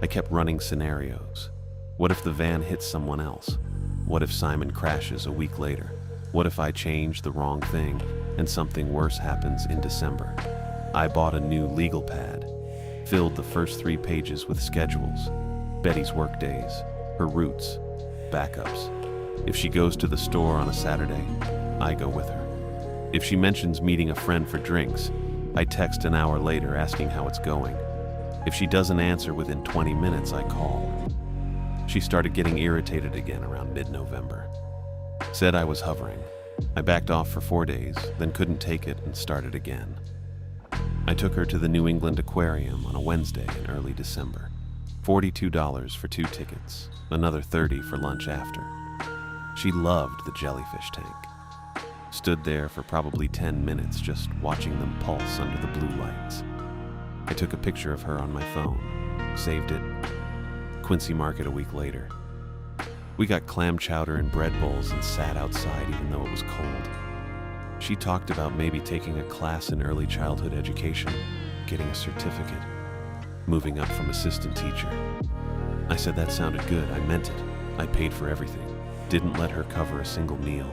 I kept running scenarios. What if the van hits someone else? What if Simon crashes a week later? What if I change the wrong thing and something worse happens in December? I bought a new legal pad, filled the first 3 pages with schedules, Betty's work days, her routes, backups. If she goes to the store on a Saturday, I go with her. If she mentions meeting a friend for drinks, I text an hour later asking how it's going. If she doesn't answer within 20 minutes, I call. She started getting irritated again around mid-November. Said I was hovering. I backed off for 4 days, then couldn't take it and started again. I took her to the New England Aquarium on a Wednesday in early December. $42 for 2 tickets, another $30 for lunch after. She loved the jellyfish tank. Stood there for probably 10 minutes just watching them pulse under the blue lights. I took a picture of her on my phone, saved it. Quincy Market a week later. We got clam chowder and bread bowls and sat outside even though it was cold. She talked about maybe taking a class in early childhood education, getting a certificate, moving up from assistant teacher. I said that sounded good, I meant it. I paid for everything, didn't let her cover a single meal.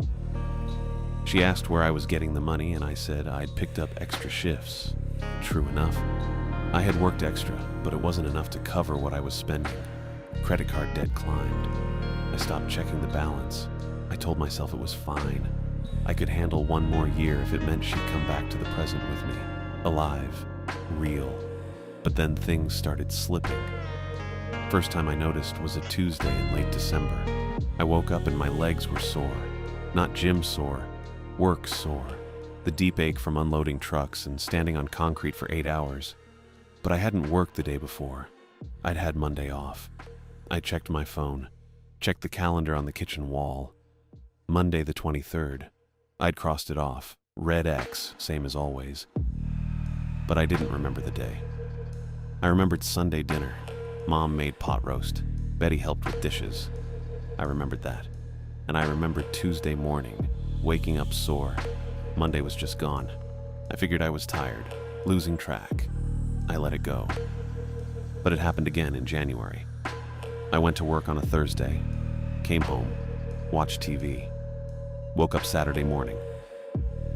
She asked where I was getting the money and I said I'd picked up extra shifts. True enough. I had worked extra, but it wasn't enough to cover what I was spending. Credit card debt climbed. I stopped checking the balance. I told myself it was fine. I could handle 1 more year if it meant she'd come back to the present with me. Alive. Real. But then things started slipping. First time I noticed was a Tuesday in late December. I woke up and my legs were sore. Not gym sore, work sore. The deep ache from unloading trucks and standing on concrete for 8 hours. But I hadn't worked the day before. I'd had Monday off. I checked my phone, checked the calendar on the kitchen wall. Monday the 23rd. I'd crossed it off. Red X, same as always. But I didn't remember the day. I remembered Sunday dinner. Mom made pot roast. Betty helped with dishes. I remembered that. And I remembered Tuesday morning, waking up sore. Monday was just gone. I figured I was tired, losing track. I let it go. But it happened again in January. I went to work on a Thursday, came home, watched TV, woke up Saturday morning.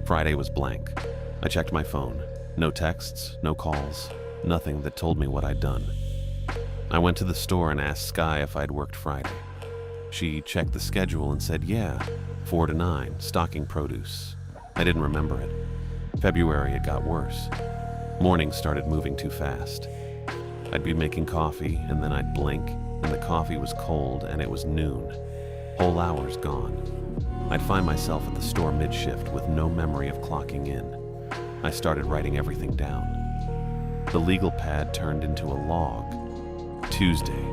Friday was blank. I checked my phone. No texts, no calls, nothing that told me what I'd done. I went to the store and asked Sky if I'd worked Friday. She checked the schedule and said, yeah, 4 to 9, stocking produce. I didn't remember it. February, it got worse. Mornings started moving too fast. I'd be making coffee, and then I'd blink, and the coffee was cold, and it was noon. Whole hours gone. I'd find myself at the store mid-shift with no memory of clocking in. I started writing everything down. The legal pad turned into a log. Tuesday,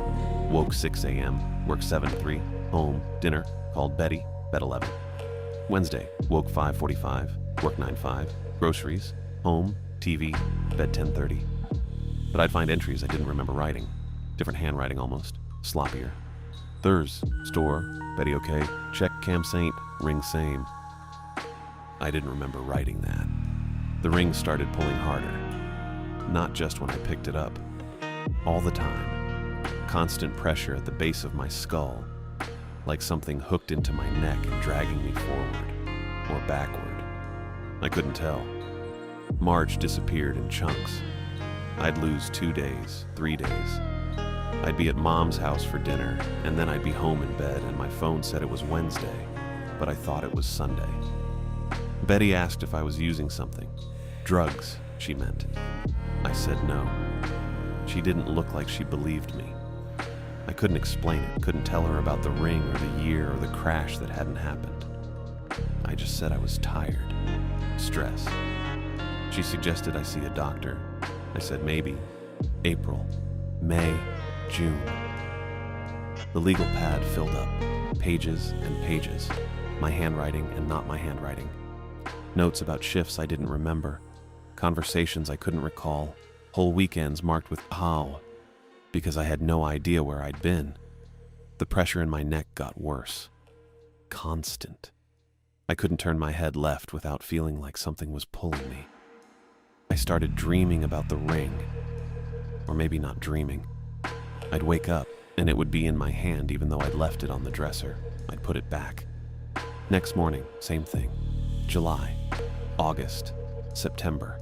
woke 6 a.m., worked 7 to 3, home, dinner, called Betty, bed 11. Wednesday, woke 5:45, worked 9 to 5, groceries, home, TV, bed 10:30. But I'd find entries I didn't remember writing. Different handwriting almost, sloppier. Thurs, store, Betty okay, check Cam Saint, ring same. I didn't remember writing that. The ring started pulling harder. Not just when I picked it up. All the time. Constant pressure at the base of my skull, like something hooked into my neck and dragging me forward or backward. I couldn't tell. March disappeared in chunks. I'd lose 2 days, 3 days. I'd be at Mom's house for dinner, and then I'd be home in bed, and my phone said it was Wednesday, but I thought it was Sunday. Betty asked if I was using something. Drugs, she meant. I said no. She didn't look like she believed me. I couldn't explain it, couldn't tell her about the ring or the year or the crash that hadn't happened. I just said I was tired. Stress. She suggested I see a doctor. I said maybe. April, May, June. The legal pad filled up. Pages and pages. My handwriting and not my handwriting. Notes about shifts I didn't remember. Conversations I couldn't recall. Whole weekends marked with how, because I had no idea where I'd been. The pressure in my neck got worse. Constant. I couldn't turn my head left without feeling like something was pulling me. I started dreaming about the ring. Or maybe not dreaming. I'd wake up, and it would be in my hand even though I'd left it on the dresser. I'd put it back. Next morning, same thing. July, August, September.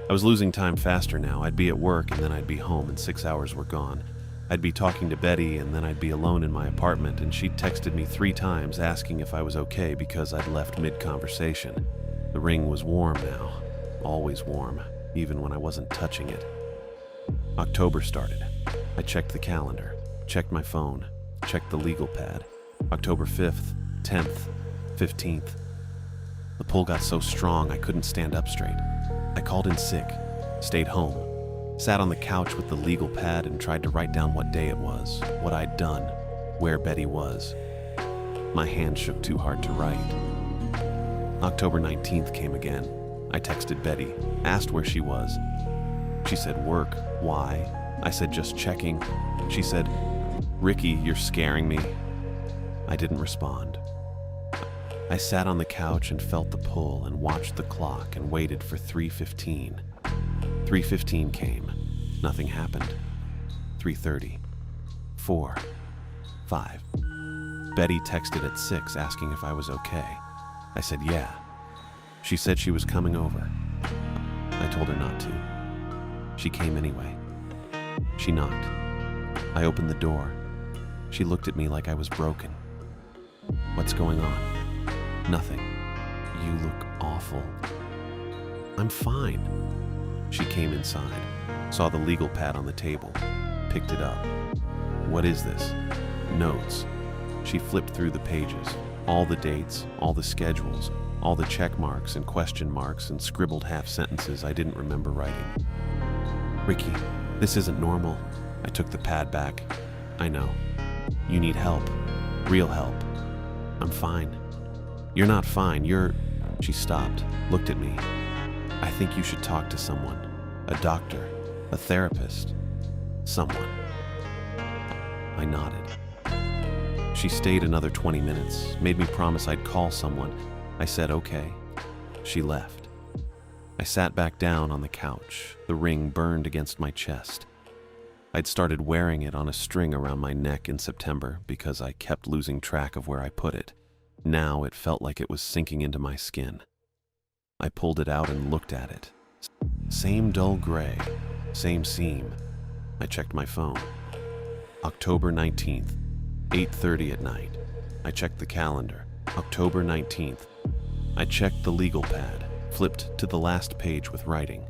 I was losing time faster now. I'd be at work, and then I'd be home, and 6 hours were gone. I'd be talking to Betty, and then I'd be alone in my apartment, and she'd texted me 3 times asking if I was okay because I'd left mid-conversation. The ring was warm now. Always warm, even when I wasn't touching it. October started. I checked the calendar, checked my phone, checked the legal pad. October 5th, 10th, 15th. The pull got so strong I couldn't stand up straight. I called in sick, stayed home, sat on the couch with the legal pad and tried to write down what day it was, what I'd done, where Betty was. My hand shook too hard to write. October 19th came again. I texted Betty, asked where she was. She said, work. Why? I said, just checking. She said, Ricky, you're scaring me. I didn't respond. I sat on the couch and felt the pull and watched the clock and waited for 3:15. 3:15 came. Nothing happened. 3:30. 4. 5. Betty texted at 6 asking if I was okay. I said, yeah. She said she was coming over. I told her not to. She came anyway. She knocked. I opened the door. She looked at me like I was broken. What's going on? Nothing. You look awful. I'm fine. She came inside, saw the legal pad on the table, picked it up. What is this? Notes. She flipped through the pages, all the dates, all the schedules, all the check marks and question marks and scribbled half sentences I didn't remember writing. Ricky, this isn't normal. I took the pad back. I know. You need help. Real help. I'm fine. You're not fine. She stopped, looked at me. I think you should talk to someone. A doctor. A therapist. Someone. I nodded. She stayed another 20 minutes, made me promise I'd call someone. I said okay. She left. I sat back down on the couch. The ring burned against my chest. I'd started wearing it on a string around my neck in September because I kept losing track of where I put it. Now it felt like it was sinking into my skin. I pulled it out and looked at it. Same dull gray, same seam. I checked my phone. October 19th. 8:30 at night. I checked the calendar. October 19th. I checked the legal pad, flipped to the last page with writing.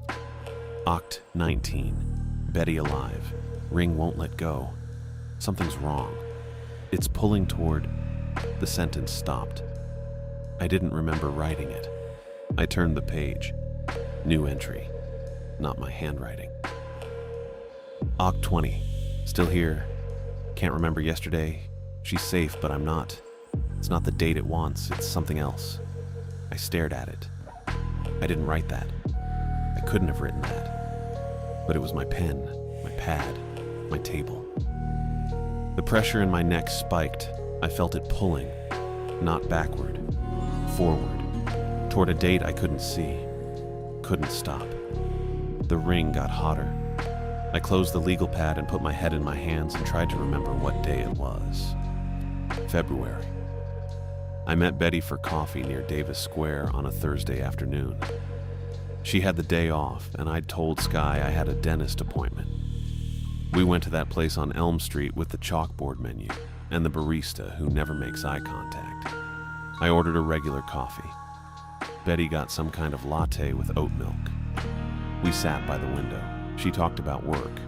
Oct 19. Betty alive. Ring won't let go. Something's wrong. It's pulling toward... The sentence stopped. I didn't remember writing it. I turned the page. New entry. Not my handwriting. Oct 20. Still here. Can't remember yesterday. She's safe, but I'm not. It's not the date it wants, it's something else. I stared at it. I didn't write that. I couldn't have written that. But it was my pen, my pad, my table. The pressure in my neck spiked. I felt it pulling, not backward, forward, toward a date I couldn't see, couldn't stop. The ring got hotter. I closed the legal pad and put my head in my hands and tried to remember what day it was. February. I met Betty for coffee near Davis Square on a Thursday afternoon. She had the day off, and I'd told Sky I had a dentist appointment. We went to that place on Elm Street with the chalkboard menu and the barista who never makes eye contact. I ordered a regular coffee. Betty got some kind of latte with oat milk. We sat by the window. She talked about work.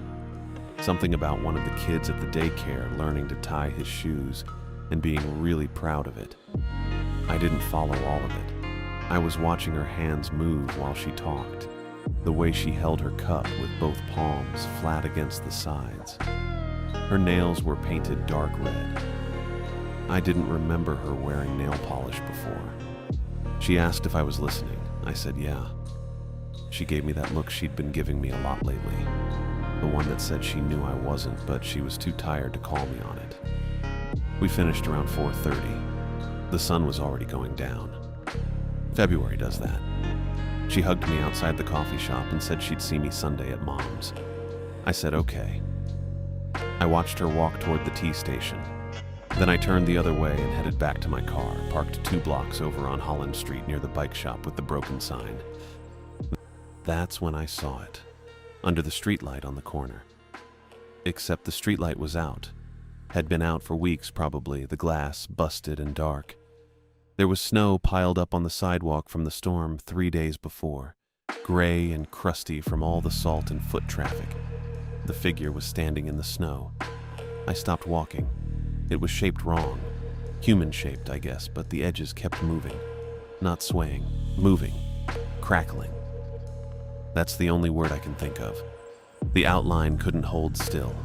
Something about one of the kids at the daycare learning to tie his shoes and being really proud of it. I didn't follow all of it. I was watching her hands move while she talked, the way she held her cup with both palms flat against the sides. Her nails were painted dark red. I didn't remember her wearing nail polish before. She asked if I was listening. I said yeah. She gave me that look she'd been giving me a lot lately. The one that said she knew I wasn't, but she was too tired to call me on it. We finished around 4:30. The sun was already going down. February does that. She hugged me outside the coffee shop and said she'd see me Sunday at Mom's. I said okay. I watched her walk toward the T station. Then I turned the other way and headed back to my car, parked 2 blocks over on Holland Street near the bike shop with the broken sign. That's when I saw it, under the streetlight on the corner. Except the streetlight was out. Had been out for weeks probably, the glass busted and dark. There was snow piled up on the sidewalk from the storm 3 days before, gray and crusty from all the salt and foot traffic. The figure was standing in the snow. I stopped walking. It was shaped wrong. Human-shaped, I guess, but the edges kept moving. Not swaying, moving, crackling. That's the only word I can think of. The outline couldn't hold still.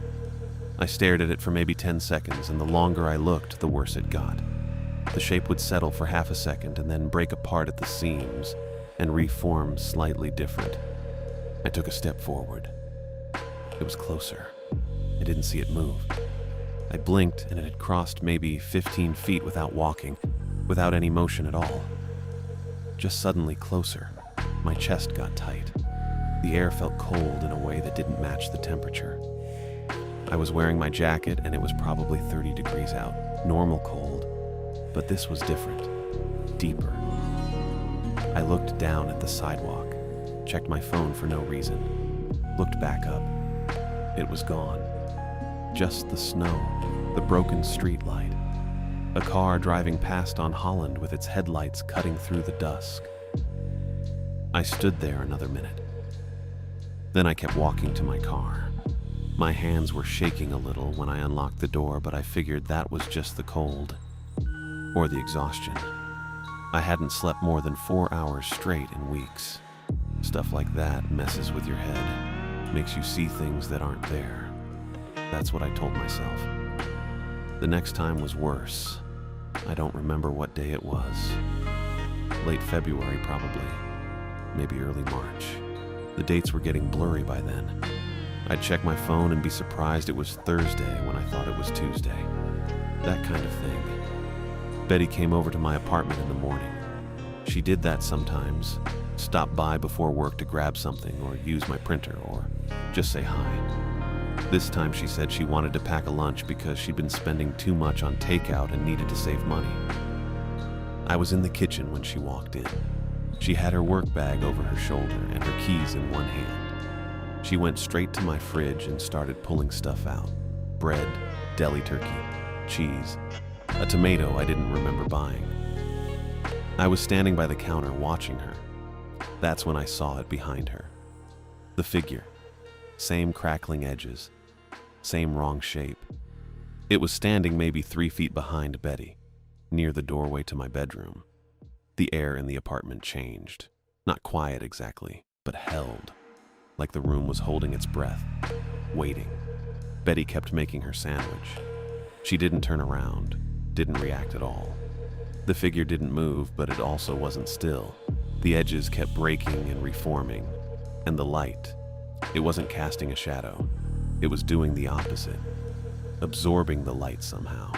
I stared at it for maybe 10 seconds, and the longer I looked, the worse it got. The shape would settle for half a second and then break apart at the seams and reform slightly different. I took a step forward. It was closer. I didn't see it move. I blinked and it had crossed maybe 15 feet without walking, without any motion at all. Just suddenly closer. My chest got tight. The air felt cold in a way that didn't match the temperature. I was wearing my jacket and it was probably 30 degrees out, normal cold, but this was different, deeper. I looked down at the sidewalk, checked my phone for no reason, looked back up. It was gone. Just the snow, the broken street light, a car driving past on Holland with its headlights cutting through the dusk. I stood there another minute. Then I kept walking to my car. My hands were shaking a little when I unlocked the door, but I figured that was just the cold. Or the exhaustion. I hadn't slept more than 4 hours straight in weeks. Stuff like that messes with your head, makes you see things that aren't there. That's what I told myself. The next time was worse. I don't remember what day it was. Late February, probably. Maybe early March. The dates were getting blurry by then. I'd check my phone and be surprised it was Thursday when I thought it was Tuesday. That kind of thing. Betty came over to my apartment in the morning. She did that sometimes. Stop by before work to grab something or use my printer or just say hi. This time she said she wanted to pack a lunch because she'd been spending too much on takeout and needed to save money. I was in the kitchen when she walked in. She had her work bag over her shoulder and her keys in one hand. She went straight to my fridge and started pulling stuff out. Bread, deli turkey, cheese, a tomato I didn't remember buying. I was standing by the counter watching her. That's when I saw it behind her. The figure. Same crackling edges. Same wrong shape. It was standing maybe 3 feet behind Betty, near the doorway to my bedroom. The air in the apartment changed. Not quiet exactly, but held, like the room was holding its breath, waiting. Betty kept making her sandwich. She didn't turn around, didn't react at all. The figure didn't move, but it also wasn't still. The edges kept breaking and reforming, and the light, it wasn't casting a shadow. It was doing the opposite, absorbing the light somehow.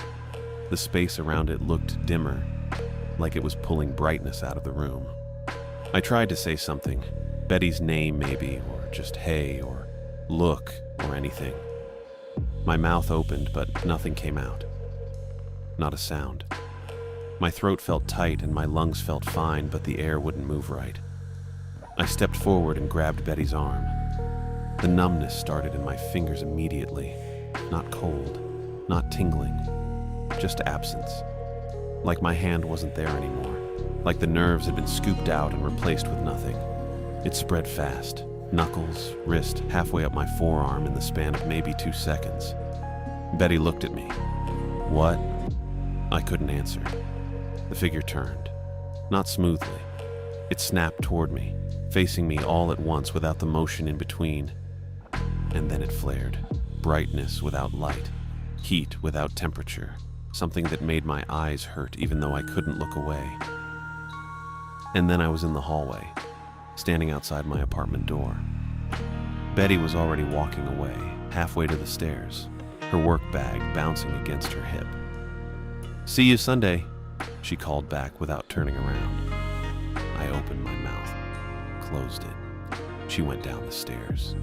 The space around it looked dimmer, like it was pulling brightness out of the room. I tried to say something, Betty's name maybe, or just hey, or look, or anything. My mouth opened, but nothing came out. Not a sound. My throat felt tight and my lungs felt fine, but the air wouldn't move right. I stepped forward and grabbed Betty's arm. The numbness started in my fingers immediately. Not cold, not tingling, just absence. Like my hand wasn't there anymore. Like the nerves had been scooped out and replaced with nothing. It spread fast. Knuckles, wrist, halfway up my forearm in the span of maybe 2 seconds. Betty looked at me. What? I couldn't answer. The figure turned. Not smoothly. It snapped toward me, facing me all at once without the motion in between. And then it flared. Brightness without light. Heat without temperature. Something that made my eyes hurt even though I couldn't look away. And then I was in the hallway, standing outside my apartment door. Betty was already walking away, halfway to the stairs, her work bag bouncing against her hip. "See you Sunday," she called back without turning around. I opened my mouth, closed it. She went down the stairs.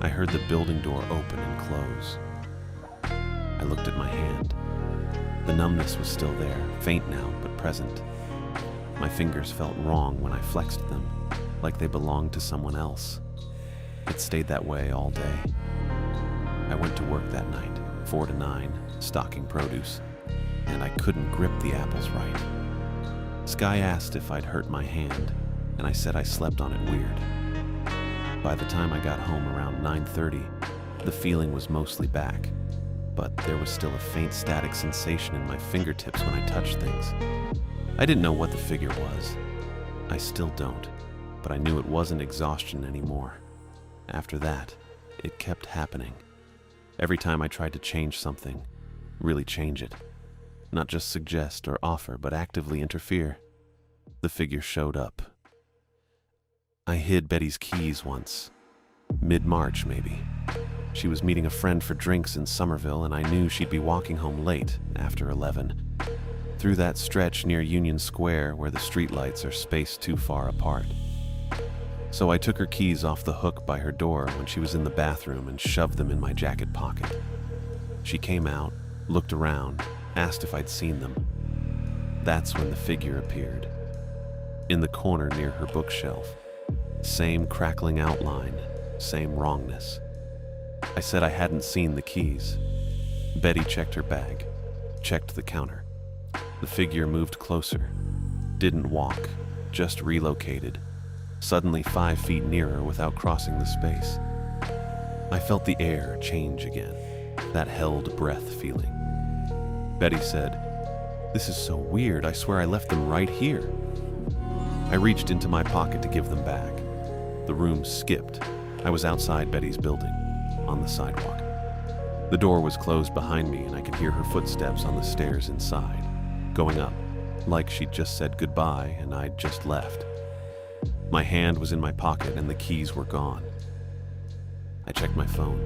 I heard the building door open and close. I looked at my hand. The numbness was still there, faint now, but present. My fingers felt wrong when I flexed them, like they belonged to someone else. It stayed that way all day. I went to work that night, 4 to 9, stocking produce, and I couldn't grip the apples right. Sky asked if I'd hurt my hand, and I said I slept on it weird. By the time I got home around 9:30, the feeling was mostly back, but there was still a faint static sensation in my fingertips when I touched things. I didn't know what the figure was. I still don't, but I knew it wasn't exhaustion anymore. After that, it kept happening. Every time I tried to change something, really change it, not just suggest or offer, but actively interfere, the figure showed up. I hid Betty's keys once, mid-March maybe. She was meeting a friend for drinks in Somerville, and I knew she'd be walking home late, after 11, through that stretch near Union Square where the streetlights are spaced too far apart. So I took her keys off the hook by her door when she was in the bathroom and shoved them in my jacket pocket. She came out, looked around, asked if I'd seen them. That's when the figure appeared. In the corner near her bookshelf. Same crackling outline, same wrongness. I said I hadn't seen the keys. Betty checked her bag, checked the counter. The figure moved closer. Didn't walk, just relocated. Suddenly 5 feet nearer without crossing the space. I felt the air change again, that held breath feeling. Betty said, "This is so weird, I swear I left them right here." I reached into my pocket to give them back. The room skipped. I was outside Betty's building, on the sidewalk. The door was closed behind me and I could hear her footsteps on the stairs inside, going up, like she'd just said goodbye and I'd just left. My hand was in my pocket and the keys were gone. I checked my phone.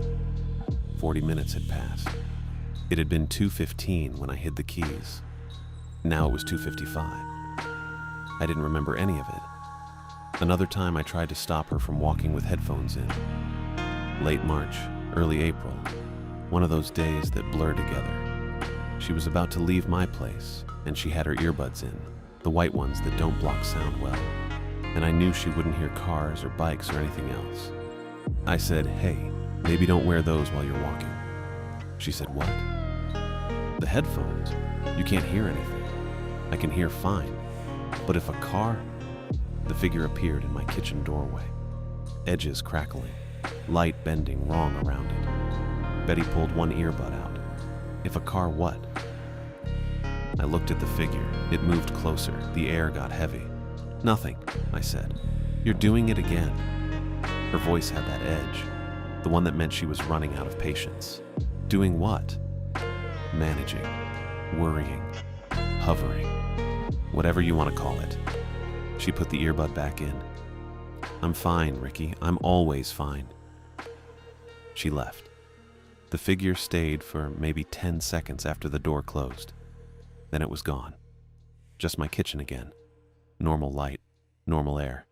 40 minutes had passed. It had been 2:15 when I hid the keys. Now it was 2:55. I didn't remember any of it. Another time I tried to stop her from walking with headphones in. Late March, early April, one of those days that blur together. She was about to leave my place, and she had her earbuds in, the white ones that don't block sound well. And I knew she wouldn't hear cars or bikes or anything else. I said, "Hey, maybe don't wear those while you're walking." She said, "What?" The headphones. You can't hear anything. I can hear fine. But if a car... The figure appeared in my kitchen doorway. Edges crackling. Light bending wrong around it. Betty pulled one earbud out. If a car what? I looked at the figure. It moved closer. The air got heavy. Nothing, I said. You're doing it again. Her voice had that edge. The one that meant she was running out of patience. Doing what? Managing. Worrying. Hovering. Whatever you want to call it. She put the earbud back in. I'm fine, Ricky. I'm always fine. She left. The figure stayed for maybe 10 seconds after the door closed. Then it was gone. Just my kitchen again. Normal light, normal air.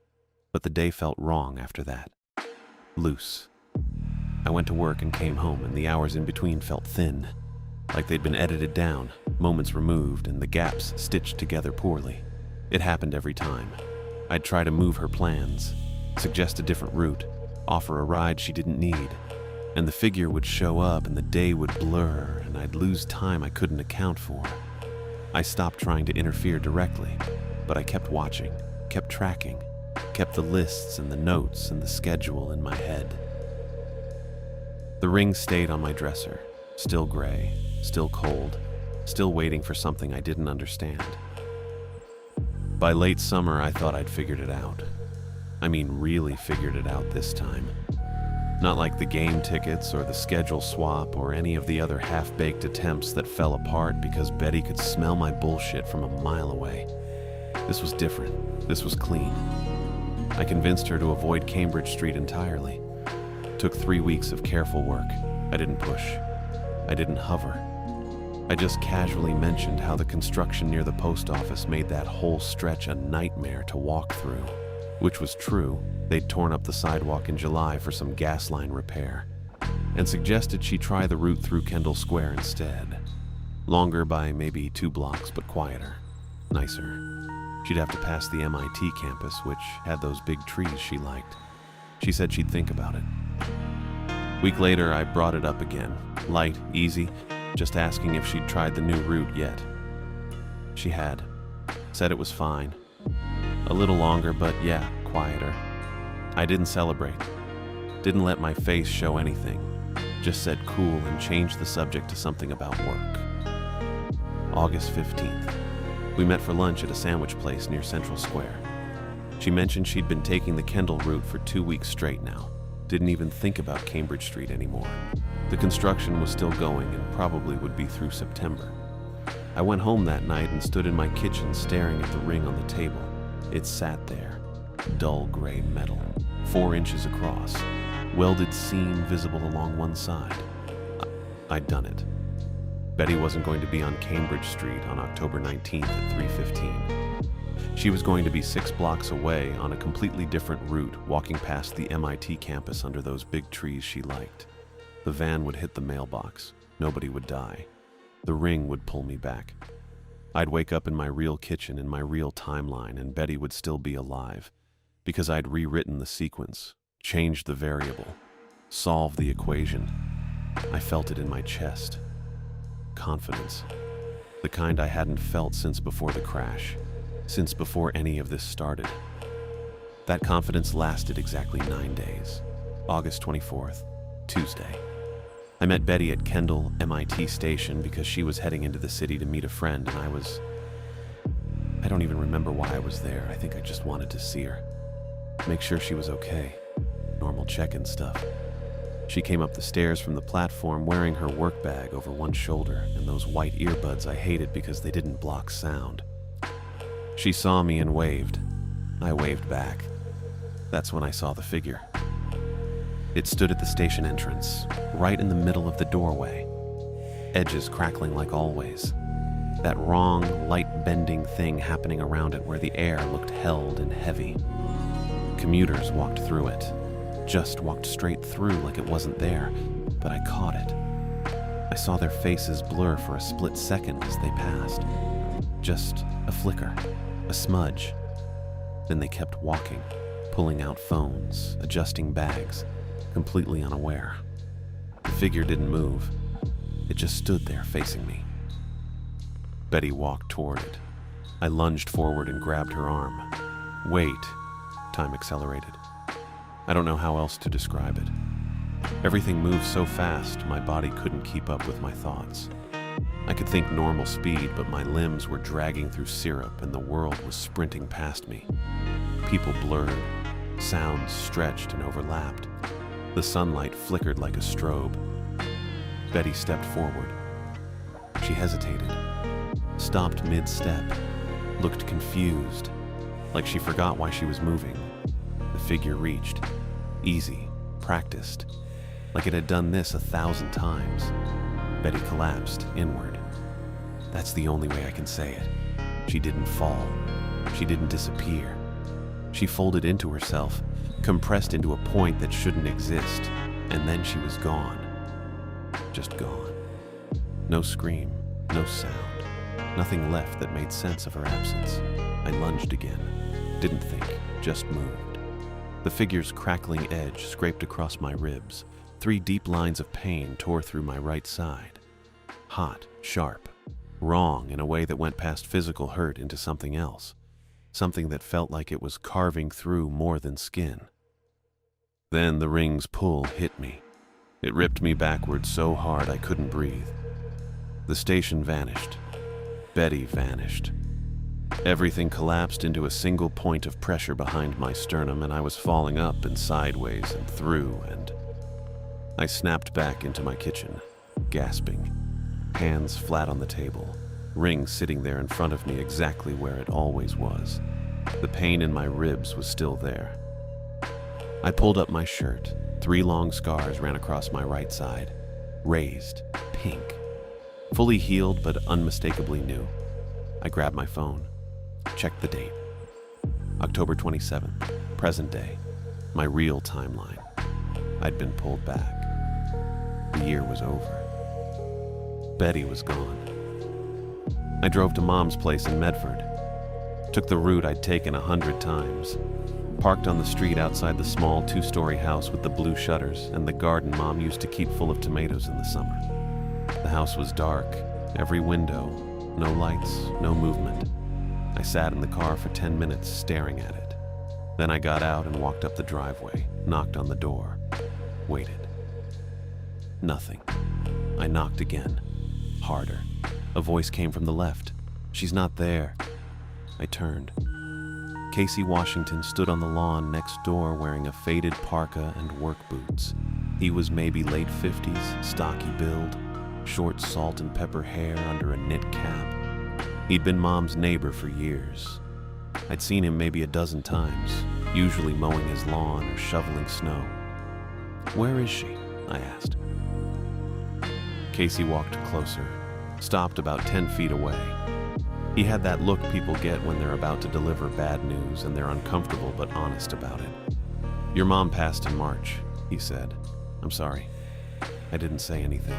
But the day felt wrong after that. Loose. I went to work and came home, and the hours in between felt thin. Like they'd been edited down, moments removed, and the gaps stitched together poorly. It happened every time. I'd try to move her plans, suggest a different route, offer a ride she didn't need, and the figure would show up and the day would blur and I'd lose time I couldn't account for. I stopped trying to interfere directly, but I kept watching, kept tracking, kept the lists and the notes and the schedule in my head. The ring stayed on my dresser, still gray, still cold, still waiting for something I didn't understand. By late summer, I thought I'd figured it out. I mean, really figured it out this time. Not like the game tickets or the schedule swap or any of the other half-baked attempts that fell apart because Betty could smell my bullshit from a mile away. This was different. This was clean. I convinced her to avoid Cambridge Street entirely. Took 3 weeks of careful work. I didn't push. I didn't hover. I just casually mentioned how the construction near the post office made that whole stretch a nightmare to walk through. Which was true. They'd torn up the sidewalk in July for some gas line repair, and suggested she try the route through Kendall Square instead. Longer by maybe 2 blocks, but quieter. Nicer. She'd have to pass the MIT campus, which had those big trees she liked. She said she'd think about it. Week later, I brought it up again. Light, easy, just asking if she'd tried the new route yet. She had. Said it was fine. A little longer, but yeah, quieter. I didn't celebrate. Didn't let my face show anything. Just said cool and changed the subject to something about work. August 15th. We met for lunch at a sandwich place near Central Square. She mentioned she'd been taking the Kendall route for 2 weeks straight now. Didn't even think about Cambridge Street anymore. The construction was still going and probably would be through September. I went home that night and stood in my kitchen staring at the ring on the table. It sat there, dull gray metal, 4 inches across, welded seam visible along one side. I'd done it. Betty wasn't going to be on Cambridge Street on October 19th at 3:15. She was going to be 6 blocks away on a completely different route, walking past the MIT campus under those big trees she liked. The van would hit the mailbox. Nobody would die. The ring would pull me back. I'd wake up in my real kitchen in my real timeline, and Betty would still be alive, because I'd rewritten the sequence, changed the variable, solved the equation. I felt it in my chest. Confidence. The kind I hadn't felt since before the crash, since before any of this started. That confidence lasted exactly 9 days. August 24th, Tuesday. I met Betty at Kendall MIT station because she was heading into the city to meet a friend, and I don't even remember why I was there. I think I just wanted to see her. Make sure she was okay. Normal check-in stuff. She came up the stairs from the platform wearing her work bag over one shoulder and those white earbuds I hated because they didn't block sound. She saw me and waved. I waved back. That's when I saw the figure. It stood at the station entrance, right in the middle of the doorway. Edges crackling like always. That wrong, light-bending thing happening around it where the air looked held and heavy. Commuters walked through it. Just walked straight through like it wasn't there, but I caught it. I saw their faces blur for a split second as they passed. Just a flicker, a smudge. Then they kept walking, pulling out phones, adjusting bags, completely unaware. The figure didn't move. It just stood there facing me. Betty walked toward it. I lunged forward and grabbed her arm. Wait. Time accelerated. I don't know how else to describe it. Everything moved so fast, my body couldn't keep up with my thoughts. I could think normal speed, but my limbs were dragging through syrup and the world was sprinting past me. People blurred. Sounds stretched and overlapped. The sunlight flickered like a strobe. Betty stepped forward. She hesitated, stopped mid-step, looked confused, like she forgot why she was moving. The figure reached, easy, practiced, like it had done this 1,000 times. Betty collapsed inward. That's the only way I can say it. She didn't fall. She didn't disappear. She folded into herself, compressed into a point that shouldn't exist, and then she was gone. Just gone. No scream, no sound, nothing left that made sense of her absence. I lunged again, didn't think, just moved. The figure's crackling edge scraped across my ribs. 3 deep lines of pain tore through my right side. Hot, sharp, wrong in a way that went past physical hurt into something else. Something that felt like it was carving through more than skin. Then the ring's pull hit me. It ripped me backward so hard I couldn't breathe. The station vanished. Betty vanished. Everything collapsed into a single point of pressure behind my sternum, and I was falling up and sideways and through, and I snapped back into my kitchen, gasping, hands flat on the table, ring sitting there in front of me exactly where it always was. The pain in my ribs was still there. I pulled up my shirt. 3 long scars ran across my right side, raised, pink, fully healed but unmistakably new. I grabbed my phone, checked the date. October 27th, present day, my real timeline. I'd been pulled back. The year was over. Betty was gone. I drove to Mom's place in Medford. Took the route I'd taken 100 times. Parked on the street outside the small 2-story house with the blue shutters and the garden Mom used to keep full of tomatoes in the summer. The house was dark, every window, no lights, no movement. I sat in the car for 10 minutes staring at it. Then I got out and walked up the driveway, knocked on the door, waited. Nothing. I knocked again, harder. A voice came from the left. "She's not there." I turned. Casey Washington stood on the lawn next door wearing a faded parka and work boots. He was maybe late 50s, stocky build, short salt and pepper hair under a knit cap. He'd been Mom's neighbor for years. I'd seen him maybe a dozen times, usually mowing his lawn or shoveling snow. "Where is she?" I asked. Casey walked closer, stopped about 10 feet away. He had that look people get when they're about to deliver bad news and they're uncomfortable but honest about it. "Your mom passed in March," he said. "I'm sorry." I didn't say anything.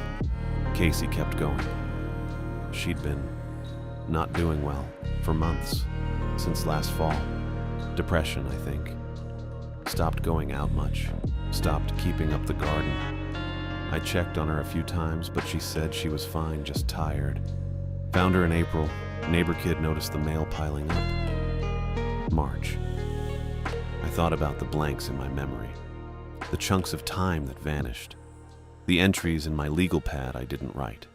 Casey kept going. "She'd been not doing well for months, since last fall. Depression, I think. Stopped going out much, stopped keeping up the garden. I checked on her a few times, but she said she was fine, just tired. Found her in April. Neighbor kid noticed the mail piling up. March." I thought about the blanks in my memory, the chunks of time that vanished, the entries in my legal pad I didn't write.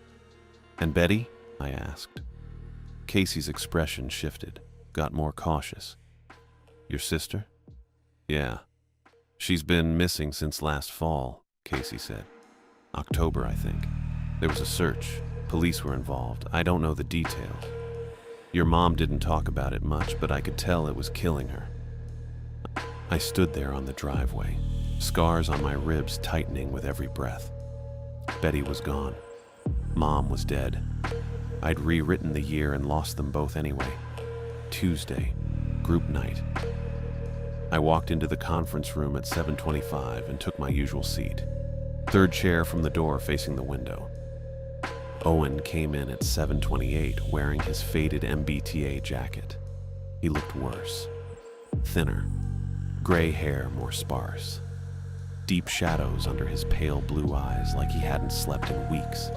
"And Betty?" I asked. Casey's expression shifted, got more cautious. "Your sister?" "Yeah. She's been missing since last fall," Casey said. "October, I think. There was a search. Police were involved. I don't know the details. Your mom didn't talk about it much, but I could tell it was killing her." I stood there on the driveway, scars on my ribs tightening with every breath. Betty was gone. Mom was dead. I'd rewritten the year and lost them both anyway. Tuesday, group night. I walked into the conference room at 7:25 and took my usual seat. 3rd chair from the door facing the window. Owen came in at 7:28 wearing his faded MBTA jacket. He looked worse. Thinner. Gray hair more sparse. Deep shadows under his pale blue eyes like he hadn't slept in weeks.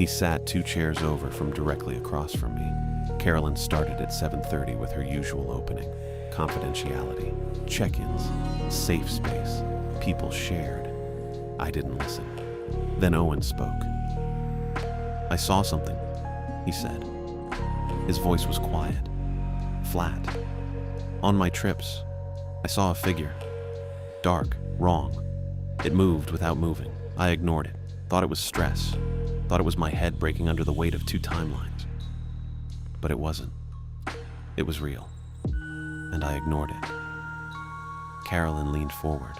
He sat 2 chairs over from directly across from me. Carolyn started at 7:30 with her usual opening. Confidentiality, check-ins, safe space, people shared. I didn't listen. Then Owen spoke. "I saw something," he said. His voice was quiet, flat. "On my trips, I saw a figure. Dark, wrong. It moved without moving. I ignored it. Thought it was stress. Thought it was my head breaking under the weight of 2 timelines. But it wasn't. It was real. And I ignored it." Carolyn leaned forward.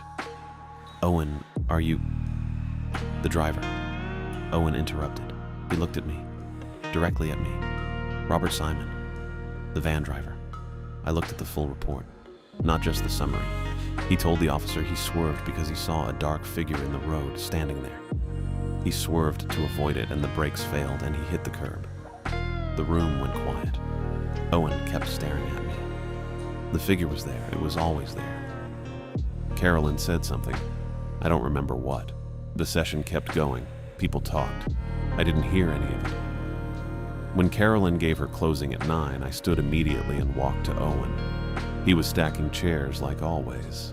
"Owen, are you—" "The driver." Owen interrupted. He looked at me, directly at me. "Robert Simon, the van driver." I looked at the full report, not just the summary. He told the officer he swerved because he saw a dark figure in the road standing there. He swerved to avoid it and the brakes failed and he hit the curb. The room went quiet. Owen kept staring at me. The figure was there. It was always there. Carolyn said something. I don't remember what. The session kept going. People talked. I didn't hear any of it. When Carolyn gave her closing at 9, I stood immediately and walked to Owen. He was stacking chairs like always.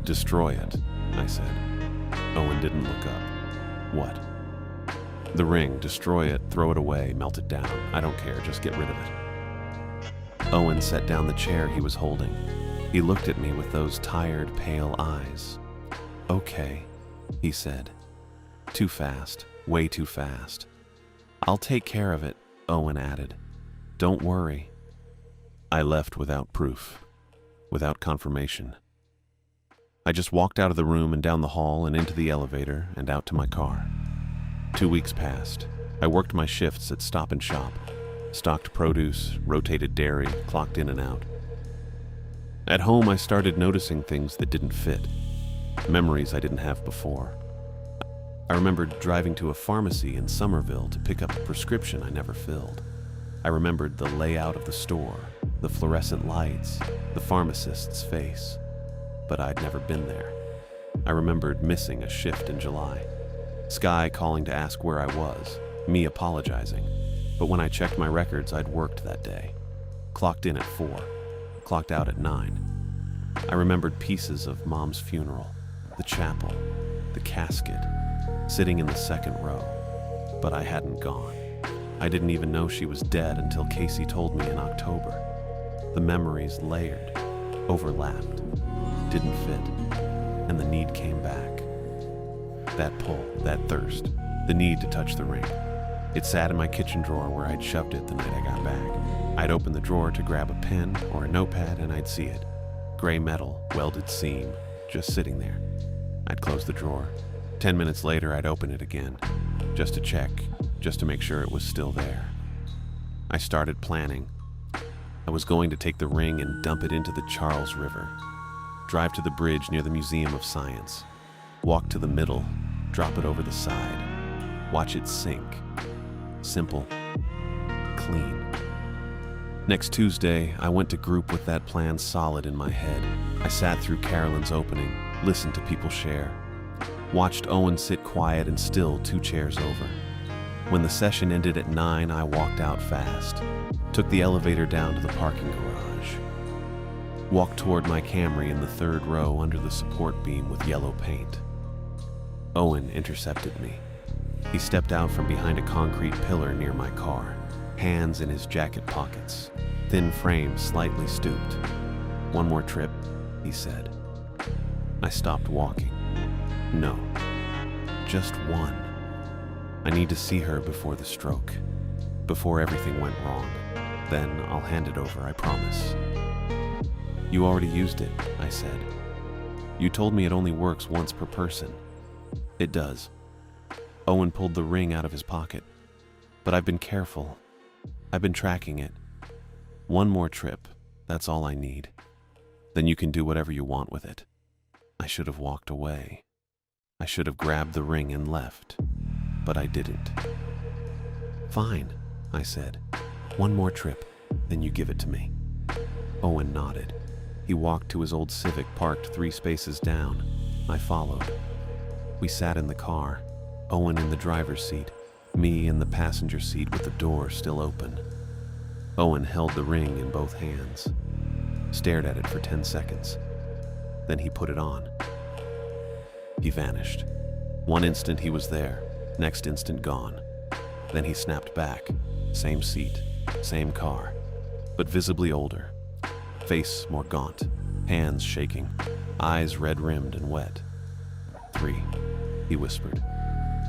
"Destroy it," I said. Owen didn't look up. "What?" "The ring. Destroy it, throw it away, melt it down. I don't care, just get rid of it." Owen set down the chair he was holding. He looked at me with those tired, pale eyes. "Okay," he said. "Too fast, way too fast." "I'll take care of it," Owen added. "Don't worry." I left without proof, without confirmation. I just walked out of the room and down the hall and into the elevator and out to my car. 2 weeks passed. I worked my shifts at Stop and Shop, stocked produce, rotated dairy, clocked in and out. At home, I started noticing things that didn't fit, memories I didn't have before. I remembered driving to a pharmacy in Somerville to pick up a prescription I never filled. I remembered the layout of the store, the fluorescent lights, the pharmacist's face, but I'd never been there. I remembered missing a shift in July. Sky calling to ask where I was, me apologizing, but when I checked my records, I'd worked that day. Clocked in at 4, clocked out at 9. I remembered pieces of Mom's funeral, the chapel, the casket, sitting in the second row, but I hadn't gone. I didn't even know she was dead until Casey told me in October. The memories layered, overlapped, didn't fit, and the need came back. That pull, that thirst, the need to touch the ring. It sat in my kitchen drawer where I'd shoved it the night I got back. I'd open the drawer to grab a pen or a notepad and I'd see it. Gray metal, welded seam, just sitting there. I'd close the drawer. 10 minutes later, I'd open it again, just to check, just to make sure it was still there. I started planning. I was going to take the ring and dump it into the Charles River, drive to the bridge near the Museum of Science, walk to the middle, drop it over the side, watch it sink. Simple, clean. Next Tuesday, I went to group with that plan solid in my head. I sat through Carolyn's opening, listened to people share, watched Owen sit quiet and still 2 chairs over. When the session ended at 9, I walked out fast, took the elevator down to the parking garage, walked toward my Camry in the 3rd row under the support beam with yellow paint. Owen intercepted me. He stepped out from behind a concrete pillar near my car, hands in his jacket pockets, thin frame slightly stooped. "One more trip," he said. I stopped walking. No, just one. I need to see her before the stroke, before everything went wrong. Then I'll hand it over, I promise. "You already used it," I said. "You told me it only works once per person." "It does." Owen pulled the ring out of his pocket. "But I've been careful. I've been tracking it. One more trip, that's all I need. Then you can do whatever you want with it." I should have walked away. I should have grabbed the ring and left, but I didn't. "Fine," I said. "One more trip, then you give it to me." Owen nodded. He walked to his old Civic parked 3 spaces down. I followed. We sat in the car, Owen in the driver's seat, Me in the passenger seat with the door still open. Owen held the ring in both hands, stared at it for 10 seconds. Then he put it on. He vanished. One instant he was there, next instant gone. Then he snapped back, same seat, same car, but visibly older. Face more gaunt, hands shaking, eyes red-rimmed and wet. 3, he whispered.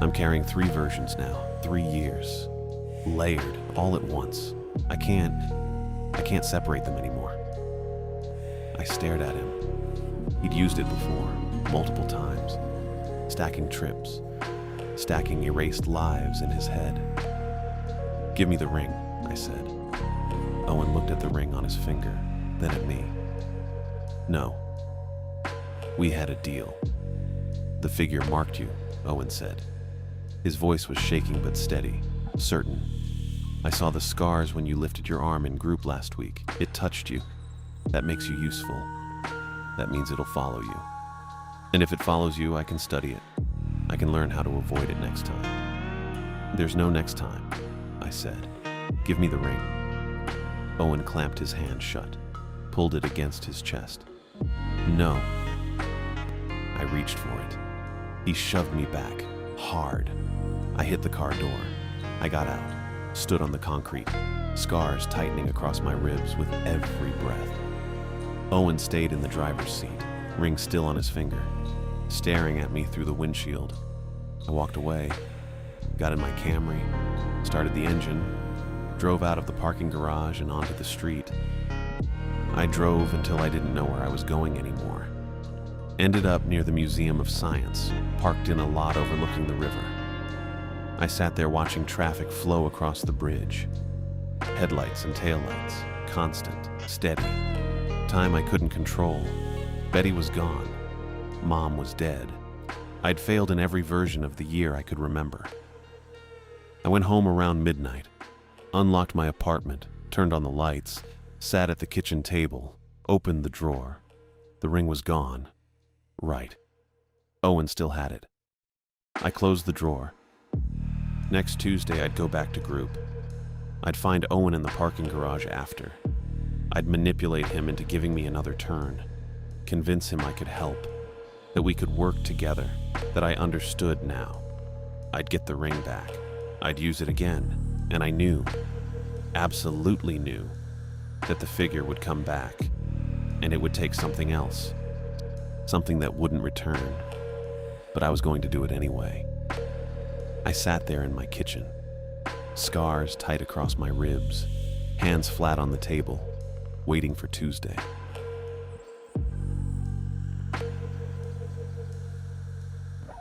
I'm carrying 3 versions now, 3 years. Layered, all at once. I can't separate them anymore. I stared at him. He'd used it before, multiple times. Stacking trips, stacking erased lives in his head. Give me the ring, I said. Owen looked at the ring on his finger, then at me. No. We had a deal. The figure marked you, Owen said. His voice was shaking but steady, certain. I saw the scars when you lifted your arm in group last week. It touched you. That makes you useful. That means it'll follow you. And if it follows you, I can study it. I can learn how to avoid it next time. There's no next time, I said. Give me the ring. Owen clamped his hand shut, pulled it against his chest. No. I reached for it. He shoved me back, hard. I hit the car door. I got out, stood on the concrete, scars tightening across my ribs with every breath. Owen stayed in the driver's seat, ring still on his finger, staring at me through the windshield. I walked away, got in my Camry, started the engine, drove out of the parking garage and onto the street. I drove until I didn't know where I was going anymore. Ended up near the Museum of Science, parked in a lot overlooking the river. I sat there watching traffic flow across the bridge. Headlights and taillights, constant, steady. Time I couldn't control. Betty was gone. Mom was dead. I'd failed in every version of the year I could remember. I went home around midnight, unlocked my apartment, turned on the lights, sat at the kitchen table, opened the drawer. The ring was gone. Right. Owen still had it. I closed the drawer. Next Tuesday, I'd go back to group. I'd find Owen in the parking garage after. I'd manipulate him into giving me another turn, convince him I could help, that we could work together, that I understood now. I'd get the ring back. I'd use it again, and I knew, absolutely knew, that the figure would come back, and it would take something else, something that wouldn't return, but I was going to do it anyway. I sat there in my kitchen, scars tight across my ribs, hands flat on the table, waiting for Tuesday.